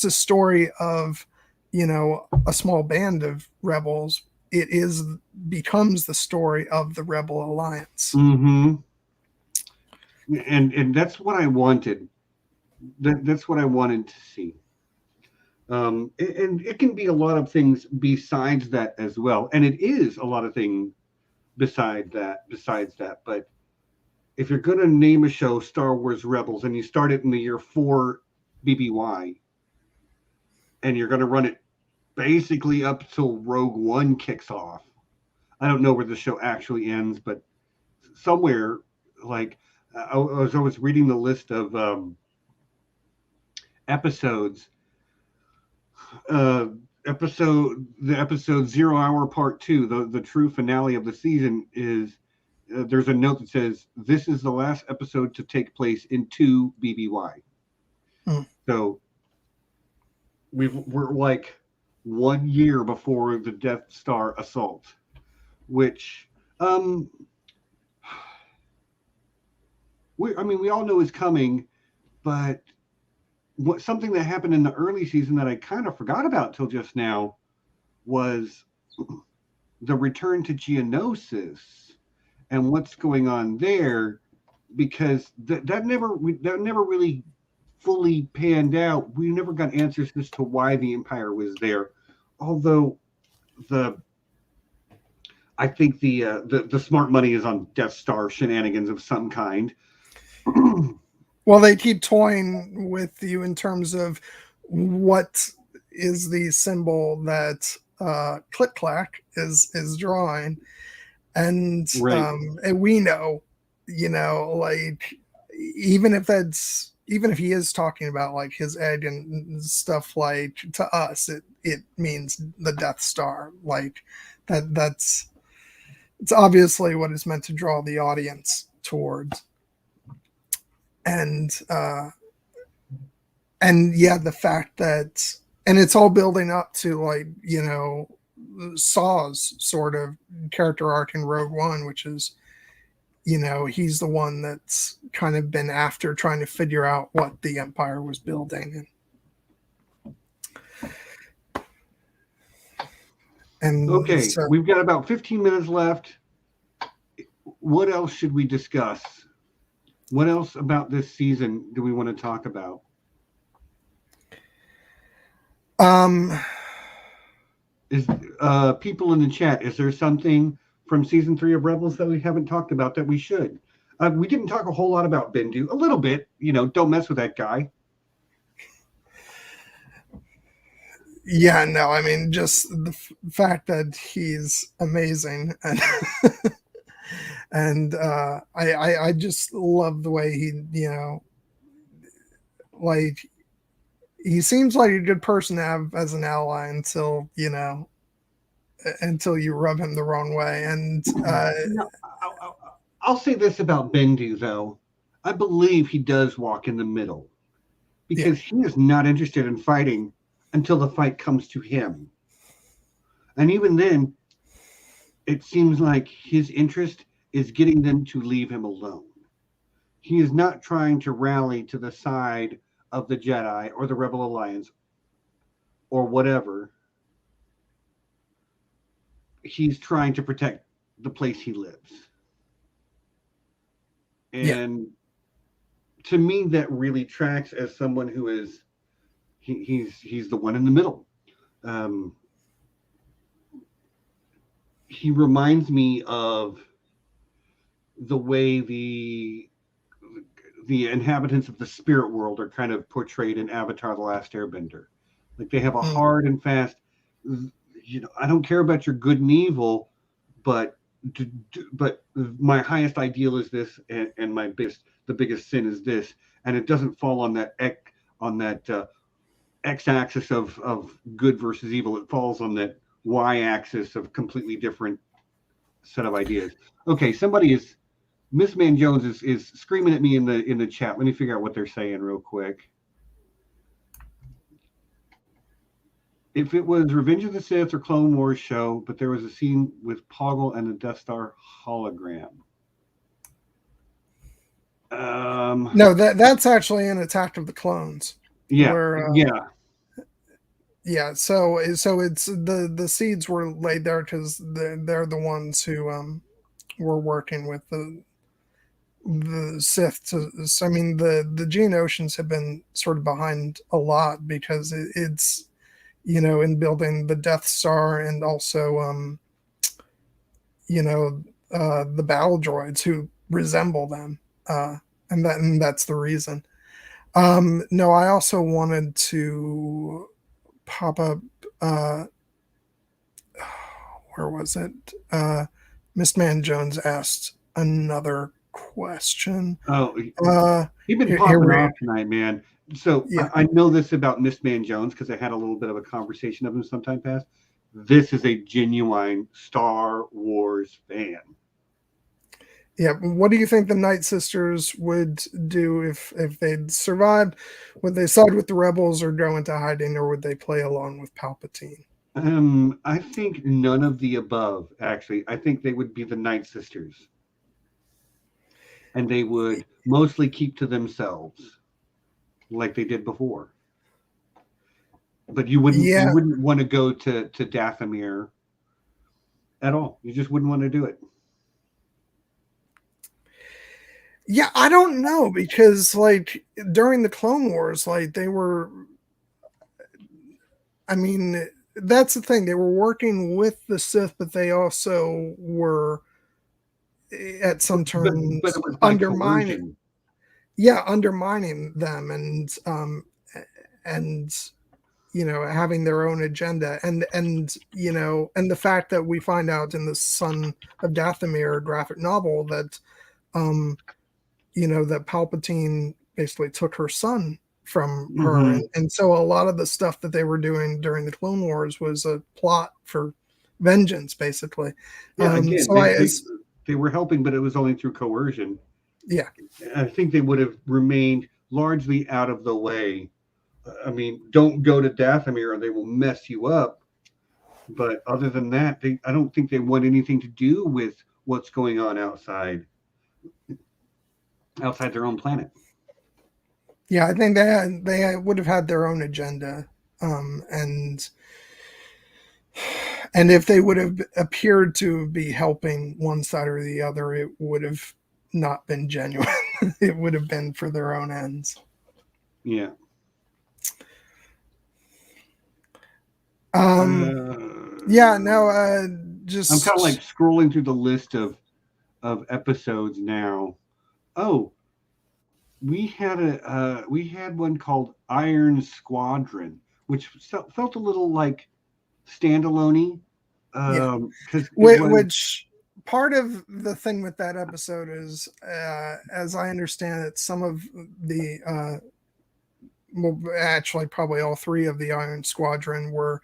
a story of, you know, a small band of rebels. It becomes the story of the Rebel Alliance. Mm-hmm. And that's what I wanted. That's what I wanted to see. And it can be a lot of things besides that as well. And it is a lot of things besides that. But if you're going to name a show Star Wars Rebels and you start it in the year 4 BBY, and you're going to run it basically up till Rogue One kicks off. I don't know where the show actually ends, but somewhere, like, I was reading the list of episodes. Episode 0 Hour Part 2, the true finale of the season is. There's a note that says this is the last episode to take place in 2 BBY. So we're like 1 year before the Death Star assault, which we all know is coming, but something that happened in the early season that I kind of forgot about till just now was the return to Geonosis and what's going on there, because that never really fully panned out. We never got answers as to why the Empire was there, although I think the smart money is on Death Star shenanigans of some kind. Well, they keep toying with you in terms of what is the symbol that Click Clack is drawing. And right. And we know, you know, like even if he is talking about like his egg and stuff, like to us it means the Death Star, like that's it's obviously what is meant to draw the audience towards. And yeah, the fact that, and it's all building up to, like, you know, Saw's sort of character arc in Rogue One, which is, you know, he's the one that's kind of been after trying to figure out what the Empire was building. And okay, so, we've got about 15 minutes left. What else should we discuss? What else about this season do we want to talk about? Is people in the chat, is there something from season 3 of Rebels that we haven't talked about that we should? We didn't talk a whole lot about Bendu. A little bit, you know, don't mess with that guy. Yeah, no, I mean, just the fact that he's amazing, and I just love the way he, you know, like, he seems like a good person to have as an ally until you rub him the wrong way. And I'll say this about Bendu, though. I believe he does walk in the middle, because he is not interested in fighting until the fight comes to him. And even then, it seems like his interest is getting them to leave him alone. He is not trying to rally to the side of the Jedi or the Rebel Alliance or whatever. He's trying to protect the place he lives. And to me, that really tracks as someone who is, he's the one in the middle. He reminds me of the way the inhabitants of the spirit world are kind of portrayed in Avatar: The Last Airbender. Like, they have a hard and fast, you know, I don't care about your good and evil, but my highest ideal is this, and the biggest sin is this, and it doesn't fall on that x-axis of good versus evil. It falls on that y-axis of completely different set of ideas. Okay, Miss Man Jones is screaming at me in the chat. Let me figure out what they're saying real quick. if it was Revenge of the Sith or Clone Wars show, but there was a scene with Poggle and the Death Star hologram. No, that's actually in Attack of the Clones. Yeah, where, yeah. Yeah, so it's the seeds were laid there because they're the ones who were working with the Sith. So, I mean, the Geonosians have been sort of behind a lot because it's in building the Death Star and also the battle droids who resemble them, and that's the reason. No, I also wanted to pop up. Where was it? Miss Man Jones asked another question. Oh, you've been popping off tonight, man. So yeah. I know this about Miss Man Jones because I had a little bit of a conversation of him sometime past. This is a genuine Star Wars fan. Yeah, what do you think the Night Sisters would do if they'd survived? Would they side with the rebels or go into hiding, or would they play along with Palpatine? I think none of the above, actually. I think they would be the Night Sisters. And they would mostly keep to themselves, like they did before. But you wouldn't want to go to Dathomir at all. You just wouldn't want to do it. Yeah, I don't know, because like during the Clone Wars, like they were, I mean, that's the thing. They were working with the Sith, but they also were at some turns but it was undermining. Coercion. Yeah, undermining them and having their own agenda, and the fact that we find out in the Son of Dathomir graphic novel that that Palpatine basically took her son from her, and so a lot of the stuff that they were doing during the Clone Wars was a plot for vengeance, basically. Yeah, again, they were helping, but it was only through coercion. Yeah, I think they would have remained largely out of the way. I mean, don't go to Dathomir or they will mess you up. But other than that, I don't think they want anything to do with what's going on outside their own planet. Yeah, I think they would have had their own agenda, and if they would have appeared to be helping one side or the other, it would have not been genuine. It would have been for their own ends. Yeah. Yeah. No. Just I'm kind of like scrolling through the list of episodes now. Oh, we had one called Iron Squadron, which felt a little like standalone-y. Which part of the thing with that episode is, as I understand it, some of the actually probably all three of the Iron Squadron were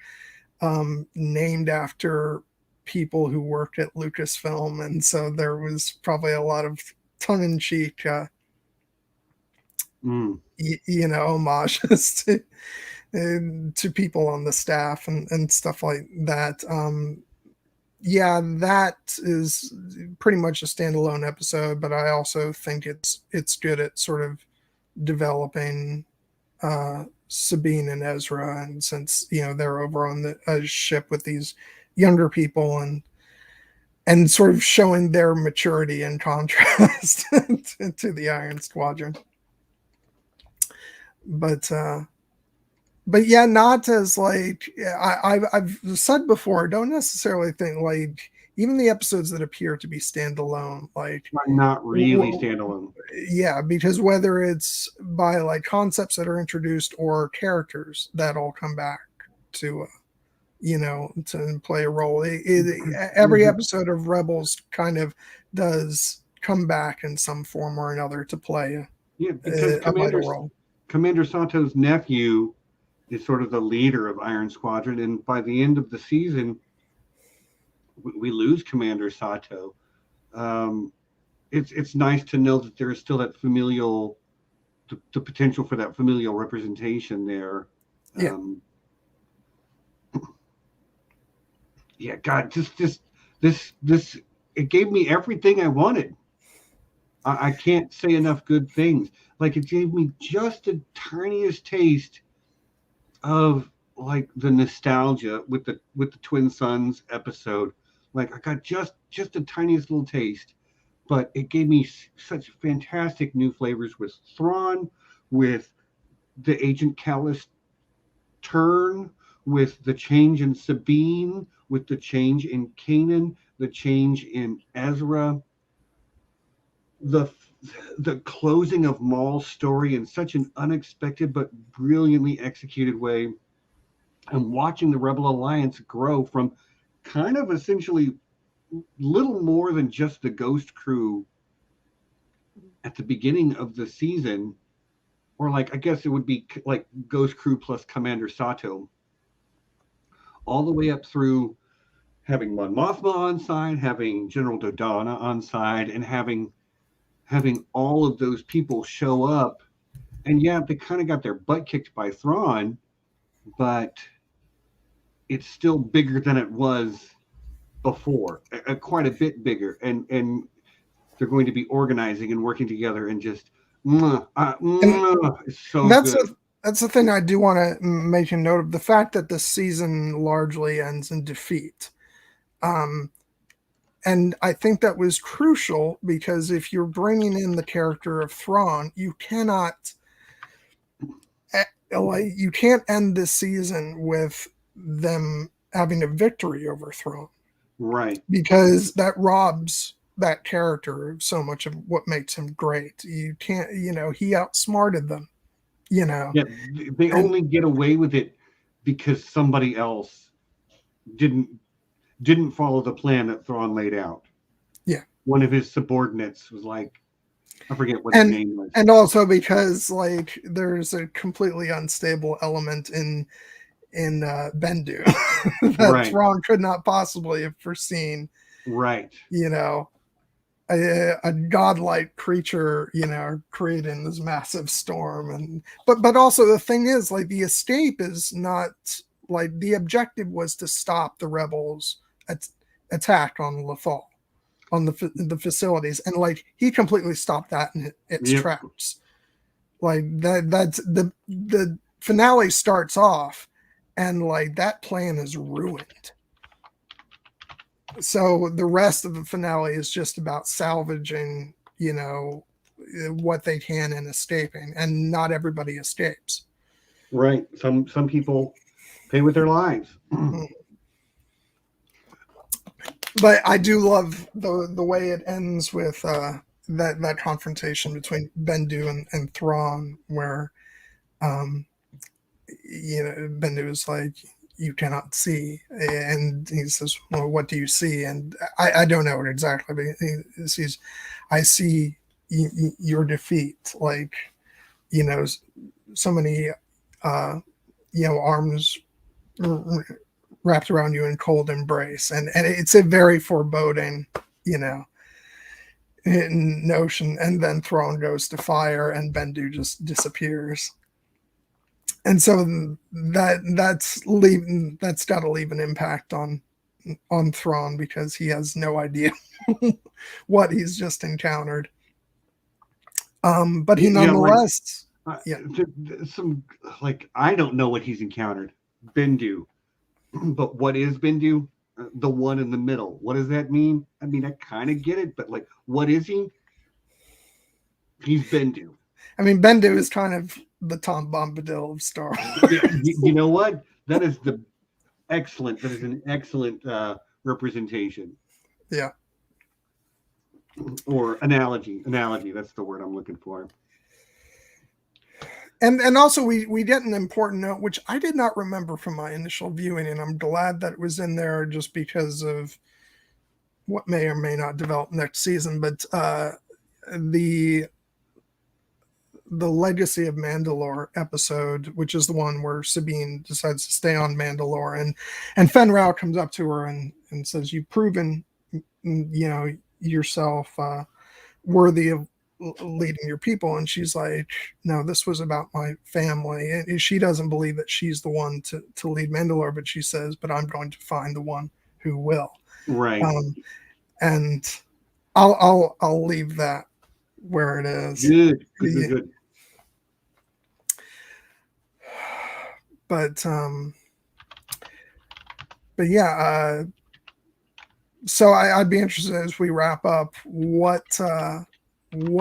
named after people who worked at Lucasfilm, and so there was probably a lot of tongue-in-cheek homages to people on the staff and stuff like that. Yeah, that is pretty much a standalone episode, but I also think it's good at sort of developing Sabine and Ezra, and since they're over on the ship with these younger people and sort of showing their maturity in contrast to the Iron Squadron. But yeah, not as like I've said before, don't necessarily think like even the episodes that appear to be standalone, like are not really standalone. Yeah, because whether it's by like concepts that are introduced or characters that all come back to to play a role. Every episode of Rebels kind of does come back in some form or another to play because a vital role. Commander Sato's nephew is sort of the leader of Iron Squadron, and by the end of the season, we lose Commander Sato. It's nice to know that there is still that familial, the potential for that familial representation there. Yeah. yeah, God, just this it gave me everything I wanted. I can't say enough good things. Like, it gave me just the tiniest taste of like the nostalgia with the Twin Sons episode. Like, I got just the tiniest little taste, but it gave me such fantastic new flavors with Thrawn, with the Agent Callus turn, with the change in Sabine, with the change in Kanan, the change in Ezra, the closing of Maul's story in such an unexpected but brilliantly executed way, and watching the Rebel Alliance grow from kind of essentially little more than just the Ghost crew at the beginning of the season, or like I guess it would be like Ghost crew plus Commander Sato, all the way up through having Mon Mothma on side, having General Dodonna on side, and having all of those people show up. And yeah, they kind of got their butt kicked by Thrawn, but it's still bigger than it was before, quite a bit bigger. And they're going to be organizing and working together, and just it's so good. That's the thing I do want to make a note of, the fact that the season largely ends in defeat. And I think that was crucial, because if you're bringing in the character of Thrawn, you can't end this season with them having a victory over Thrawn. Right. Because that robs that character of so much of what makes him great. You can't, he outsmarted them, Yeah, they only get away with it because somebody else didn't follow the plan that Thrawn laid out. Yeah. One of his subordinates was like, I forget what his name was. And also because like there's a completely unstable element in Bendu that right. Thrawn could not possibly have foreseen. Right. A godlike creature, creating this massive storm. And but also the thing is, like, the escape is not, like, the objective was to stop the rebels attack on Lothal, on the facilities, and like he completely stopped that in its tracks. Like that's the finale starts off, and like that plan is ruined. So the rest of the finale is just about salvaging, what they can and escaping, and not everybody escapes. Right. Some people pay with their lives. But I do love the way it ends with that confrontation between Bendu and Thrawn, where Bendu is like, "You cannot see," and he says, "Well, what do you see?" And I don't know it exactly, but he says, "I see your defeat." Like, so many arms wrapped around you in cold embrace, and it's a very foreboding notion. And then Thrawn goes to fire, and Bendu just disappears. And so that's got to leave an impact on Thrawn, because he has no idea what he's just encountered. But he nonetheless, some, like, I don't know what he's encountered, Bendu, but what is Bendu? The one in the middle. What does that mean? I mean, I kind of get it, but like, what is he? He's Bendu. I mean, Bendu is kind of the Tom Bombadil of Star Wars. You know what? That is an excellent representation. Yeah. Or analogy. That's the word I'm looking for. And also we get an important note, which I did not remember from my initial viewing, and I'm glad that it was in there just because of what may or may not develop next season. But the Legacy of Mandalore episode, which is the one where Sabine decides to stay on Mandalore, and Fen Rao comes up to her and says, "You've proven, yourself worthy of leading your people." And she's like, "No, this was about my family." And she doesn't believe that she's the one to lead Mandalore, but she says, "But I'm going to find the one who will. Right. And I'll leave that where it is. Good. But yeah, so I'd be interested as we wrap up. What are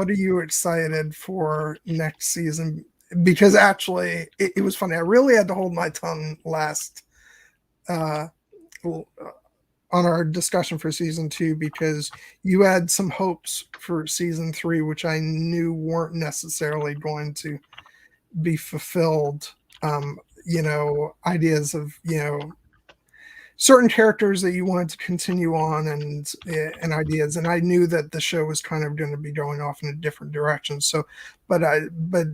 you excited for next season? Because actually, it was funny. I really had to hold my tongue last on our discussion for season 2, because you had some hopes for season 3, which I knew weren't necessarily going to be fulfilled. Ideas of, certain characters that you wanted to continue on and ideas. And I knew that the show was kind of going to be going off in a different direction. So, but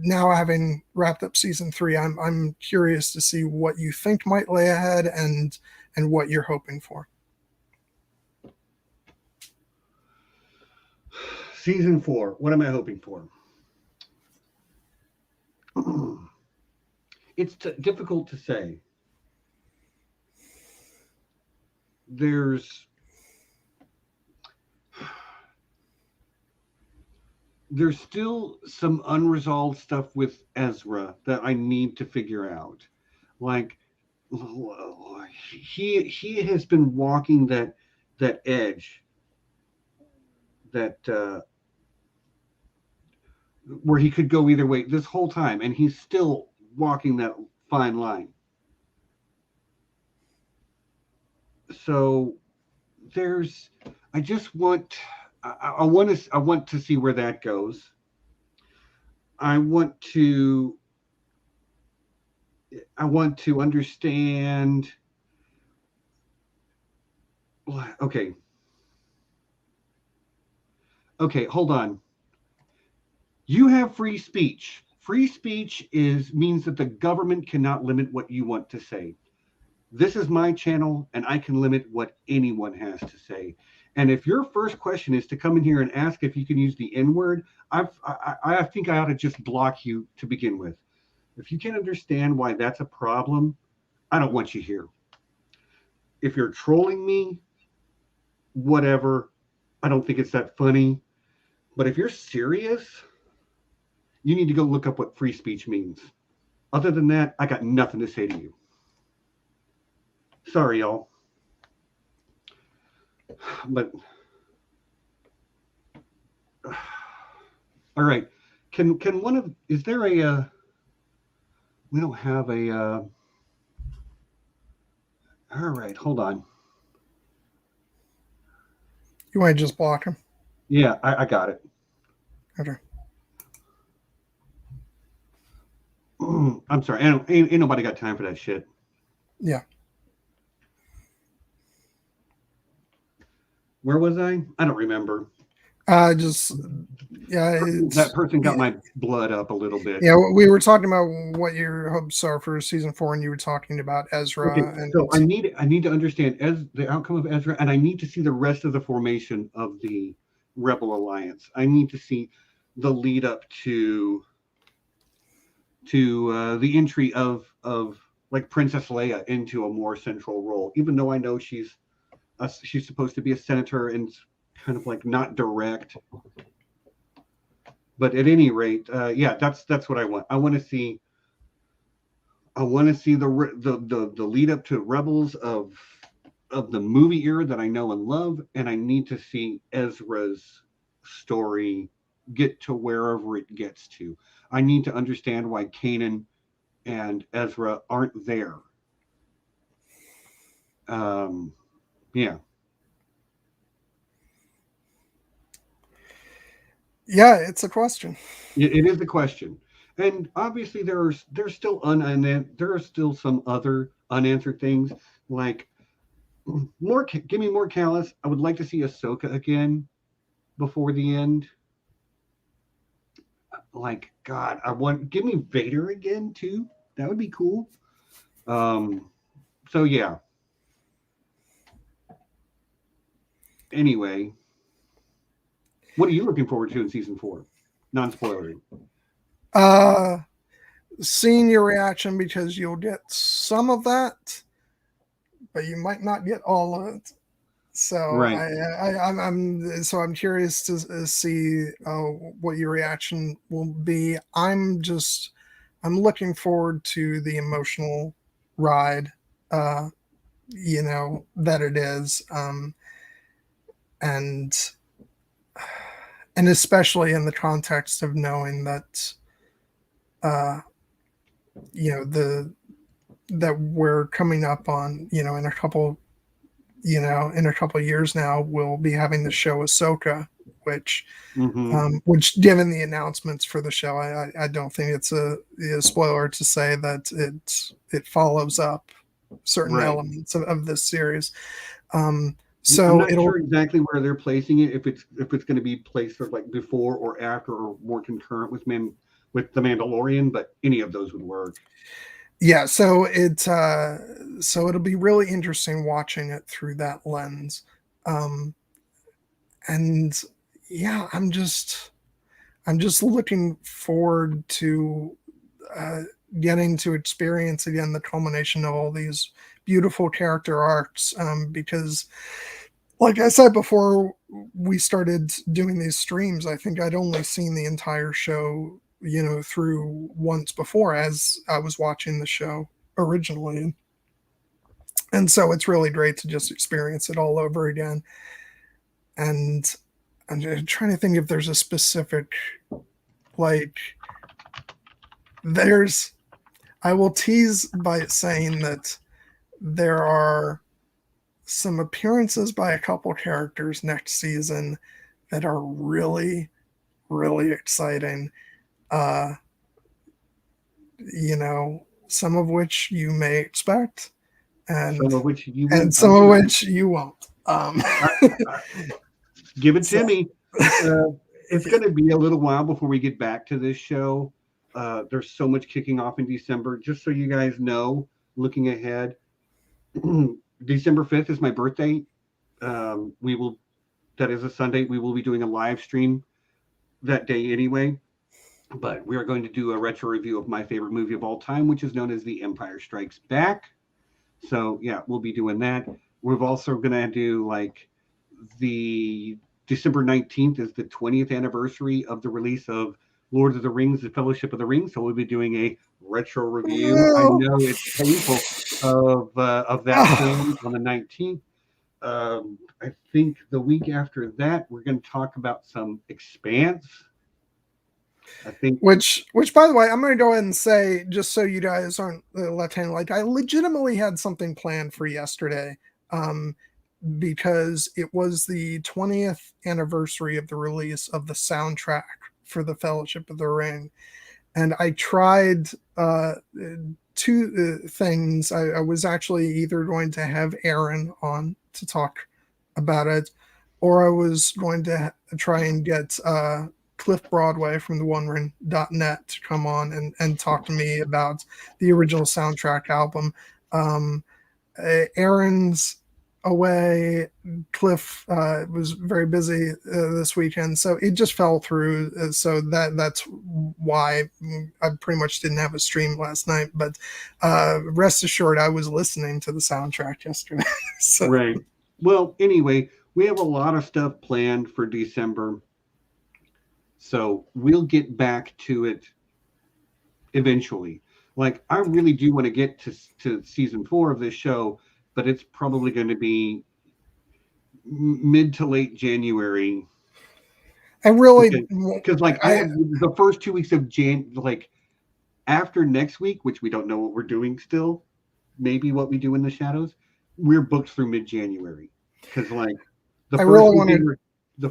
now having wrapped up season 3, I'm curious to see what you think might lay ahead and what you're hoping for. Season 4, what am I hoping for? It's difficult to say. There's still some unresolved stuff with Ezra that I need to figure out. Like, he has been walking that edge, that where he could go either way this whole time, and he's still walking that fine line. So I want to see where that goes. I want to understand. Okay, hold on. You have free speech. Free speech means that the government cannot limit what you want to say. This is my channel, and I can limit what anyone has to say. And if your first question is to come in here and ask if you can use the N-word, I think I ought to just block you to begin with. If you can't understand why that's a problem, I don't want you here. If you're trolling me, whatever. I don't think it's that funny. But if you're serious, you need to go look up what free speech means. Other than that, I got nothing to say to you. Sorry, y'all. But all right. Can one of, is there a we don't have a all right, hold on. You want to just block him? Yeah, I got it. Okay. I'm sorry. Ain't nobody got time for that shit. Yeah. Where was I? I don't remember. That person got my blood up a little bit. Yeah, we were talking about what your hopes are for season 4, and you were talking about Ezra. Okay, so I need to understand the outcome of Ezra, and I need to see the rest of the formation of the Rebel Alliance. I need to see the lead up to the entry of like Princess Leia into a more central role, even though I know she's supposed to be a senator and kind of like not direct. But at any rate, that's what I want. I want to see the lead up to Rebels of the movie era that I know and love, and I need to see Ezra's story get to wherever it gets to. I need to understand why Kanan and Ezra aren't there. Yeah. Yeah, it's a question. It is a question, and obviously there's still there are still some other unanswered things, like give me more Callus. I would like to see Ahsoka again before the end. Like, God, give me Vader again too. That would be cool. So yeah. Anyway, what are you looking forward to in season 4? Non-spoilery. Seeing your reaction, because you'll get some of that, but you might not get all of it. So right. I'm curious to see what your reaction will be. I'm looking forward to the emotional ride, that it is, and especially in the context of knowing that, that we're coming up on, in a couple years now, we'll be having the show Ahsoka, which given the announcements for the show, I don't think it's a spoiler to say that it follows up certain elements of this series. So I'm not sure exactly where they're placing it, if it's going to be placed sort of like before or after or more concurrent with the Mandalorian, but any of those would work. Yeah, so it'll be really interesting watching it through that lens. And yeah, I'm just looking forward to getting to experience again the culmination of all these beautiful character arcs, because like I said before we started doing these streams, I think I'd only seen the entire show through once before as I was watching the show originally, and so it's really great to just experience it all over again. And I'm trying to think if there's a specific, like, I will tease by saying that there are some appearances by a couple characters next season that are really, really exciting. Some of which you may expect, and some of which you won't. And some of which you won't. Give it to me. It's going to be a little while before we get back to this show. There's so much kicking off in December. Just so you guys know, looking ahead, December 5th is my birthday. That is a Sunday. We will be doing a live stream that day anyway. But we are going to do a retro review of my favorite movie of all time, which is known as The Empire Strikes Back. So yeah, we'll be doing that. We're also going to do like the December 19th is the 20th anniversary of the release of Lord of the Rings, The Fellowship of the Ring. So we'll be doing a retro review. I know it's painful of that film on the 19th. I think the week after that, we're going to talk about some Expanse. I think which by the way, I'm going to go ahead and say, just so you guys aren't left-handed, like I legitimately had something planned for yesterday, because it was the 20th anniversary of the release of the soundtrack for the Fellowship of the Ring, and I tried two things. I was actually either going to have Aaron on to talk about it, or I was going to try and get Cliff Broadway from the OneRing.net to come on and talk to me about the original soundtrack album. Aaron's away. Cliff was very busy this weekend, so it just fell through. So that's why I pretty much didn't have a stream last night. But rest assured, I was listening to the soundtrack yesterday. So. Right. Well, anyway, we have a lot of stuff planned for December. So we'll get back to it eventually. Like, I really do want to get to season 4 of this show, but it's probably going to be mid to late January. I really, because like the first 2 weeks of like after next week, which we don't know what we're doing still, maybe what we do in the shadows, we're booked through mid-January. Because like the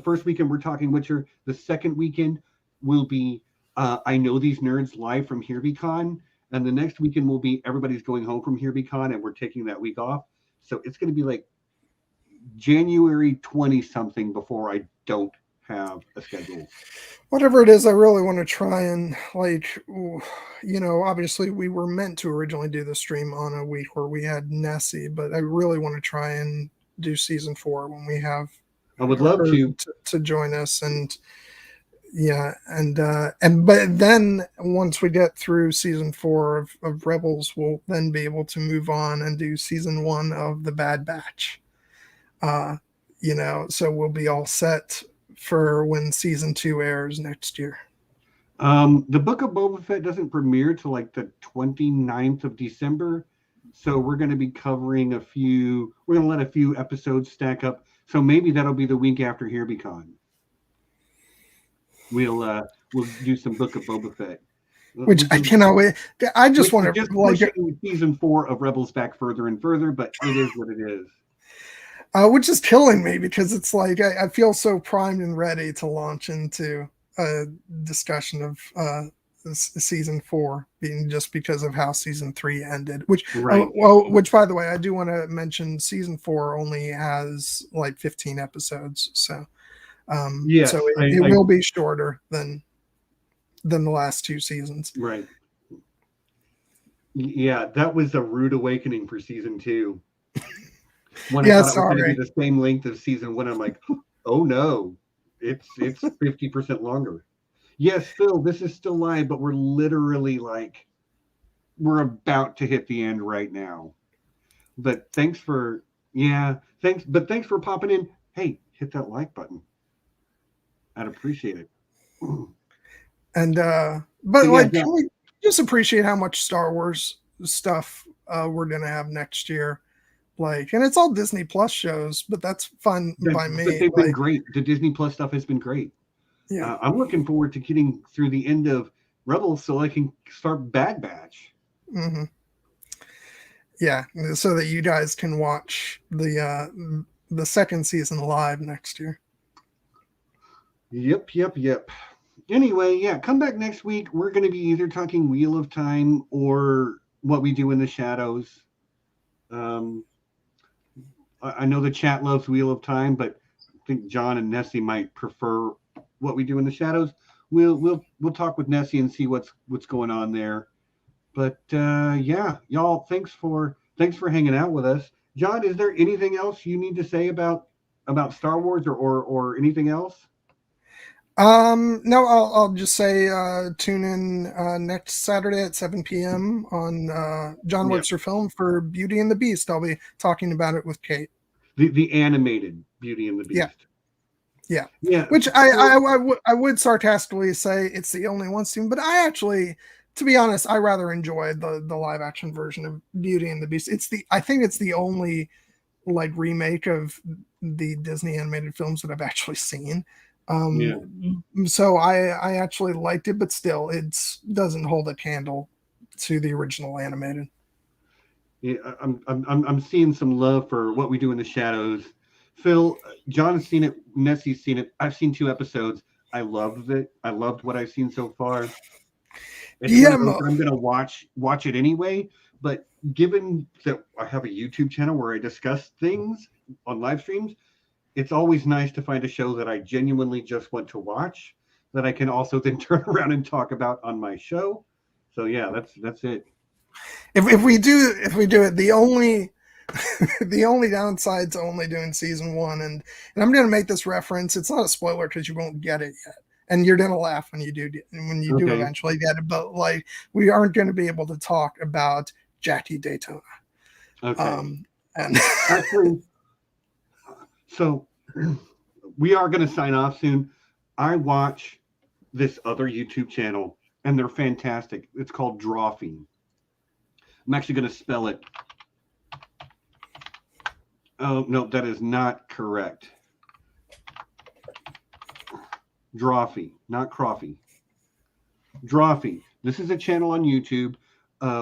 first weekend we're talking Witcher, the second weekend will be I Know These Nerds live from HereBeCon, and the next weekend will be everybody's going home from HereBeCon and we're taking that week off. So it's going to be like January 20 something before I don't have a schedule. Whatever it is, I really want to try and, like, obviously we were meant to originally do the stream on a week where we had Nessie, but I really want to try and do season 4 when we have I would love to join us. And but then once we get through season 4 of Rebels, we'll then be able to move on and do season 1 of the Bad Batch. So we'll be all set for when season 2 airs next year. The Book of Boba Fett doesn't premiere till like the 29th of December. So we're going to be covering we're going to let a few episodes stack up. So maybe that'll be the week after HereBeCon. We'll do some Book of Boba Fett. Which I cannot wait. I just want to just pushing season 4 of Rebels back further and further, but it is what it is. Which is killing me because it's like I feel so primed and ready to launch into a discussion of season 4 being just because of how season 3 ended. Which by the way, I do want to mention season 4 only has like 15 episodes, so it will be shorter than the last 2 seasons. Right. Yeah, that was a rude awakening for season 2. When I thought it was going to be the same length as season 1, I'm like, oh no, it's 50% longer. Yes, Phil, this is still live, but we're literally like, we're about to hit the end right now. But thanks for popping in. Hey, hit that like button. I'd appreciate it. And can we just appreciate how much Star Wars stuff we're gonna have next year? And it's all Disney Plus shows, but that's fun by me. But they've been great. The Disney Plus stuff has been great. Yeah, I'm looking forward to getting through the end of Rebels so I can start Bad Batch. Mm-hmm. Yeah, so that you guys can watch the second season live next year. Yep. Anyway, come back next week. We're going to be either talking Wheel of Time or What We Do in the Shadows. I know the chat loves Wheel of Time, but I think John and Nessie might prefer What We Do in the Shadows. We'll talk with Nessie and see what's going on there. But y'all, thanks for hanging out with us. John, is there anything else you need to say about Star Wars or anything else? No, I'll just say tune in next Saturday at 7 p.m. on John Webster Film for Beauty and the Beast. I'll be talking about it with Kate. The animated Beauty and the Beast. Yeah. Which I would sarcastically say it's the only one seen, but I actually, to be honest, I rather enjoyed the live action version of Beauty and the Beast. I think it's the only remake of the Disney animated films that I've actually seen. So I actually liked it, but still it doesn't hold a candle to the original animated. Yeah, I'm seeing some love for What We Do in the Shadows. Phil, John has seen it, Nessie's seen it. I've seen 2 episodes. I loved it. I loved what I've seen so far. I'm going to watch it anyway, but given that I have a YouTube channel where I discuss things on live streams, it's always nice to find a show that I genuinely just want to watch that I can also then turn around and talk about on my show. So yeah, that's it. If we do it, the only downside to only doing season 1, and I'm going to make this reference. It's not a spoiler because you won't get it yet, and you're going to laugh when you do eventually get it. But we aren't going to be able to talk about Jackie Daytona. Okay. And actually, so we are going to sign off soon. I watch this other YouTube channel, and they're fantastic. It's called Drawfee. I'm actually going to spell it. Oh, no, that is not correct. Drawfee, not Crawfee. Drawfee. This is a channel on YouTube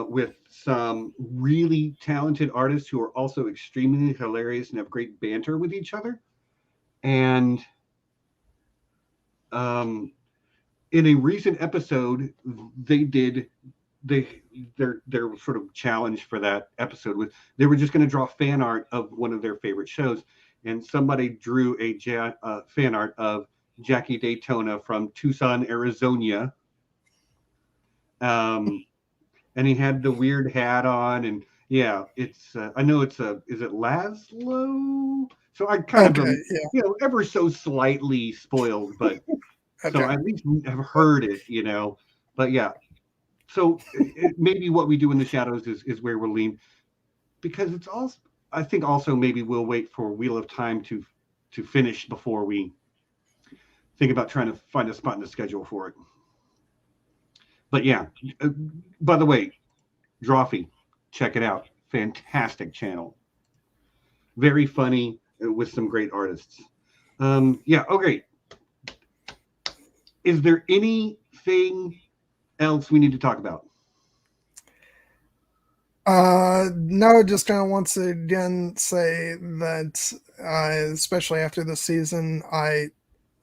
with some really talented artists who are also extremely hilarious and have great banter with each other. And in a recent episode, their sort of challenge for that episode was they were just going to draw fan art of one of their favorite shows, and somebody drew a fan art of Jackie Daytona from Tucson, Arizona. And he had the weird hat on, and it's I know it's is it Laszlo? So I kind of ever so slightly spoiled, but Okay. So at least we have heard it, But yeah, so maybe what we do in the shadows is where we'll lean, because it's also, I think also maybe we'll wait for Wheel of Time to finish before we think about trying to find a spot in the schedule for it. But yeah, by the way, Drawfee, check it out. Fantastic channel. Very funny with some great artists. Yeah, okay. Is there anything else we need to talk about? No, just kind of once again say that, especially after this season, I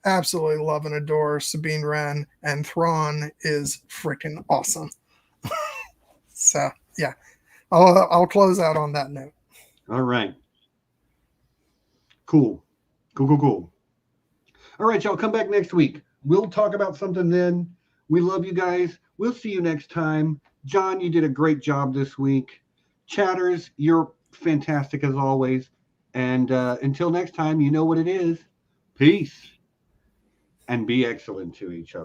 absolutely love and adore Sabine Wren, and Thrawn is freaking awesome. So yeah, I'll close out on that note. All right. Cool. All right, y'all, come back next week. We'll talk about something then. We love you guys. We'll see you next time. John, you did a great job this week. Chatters, you're fantastic as always. And until next time, you know what it is. Peace. And be excellent to each other.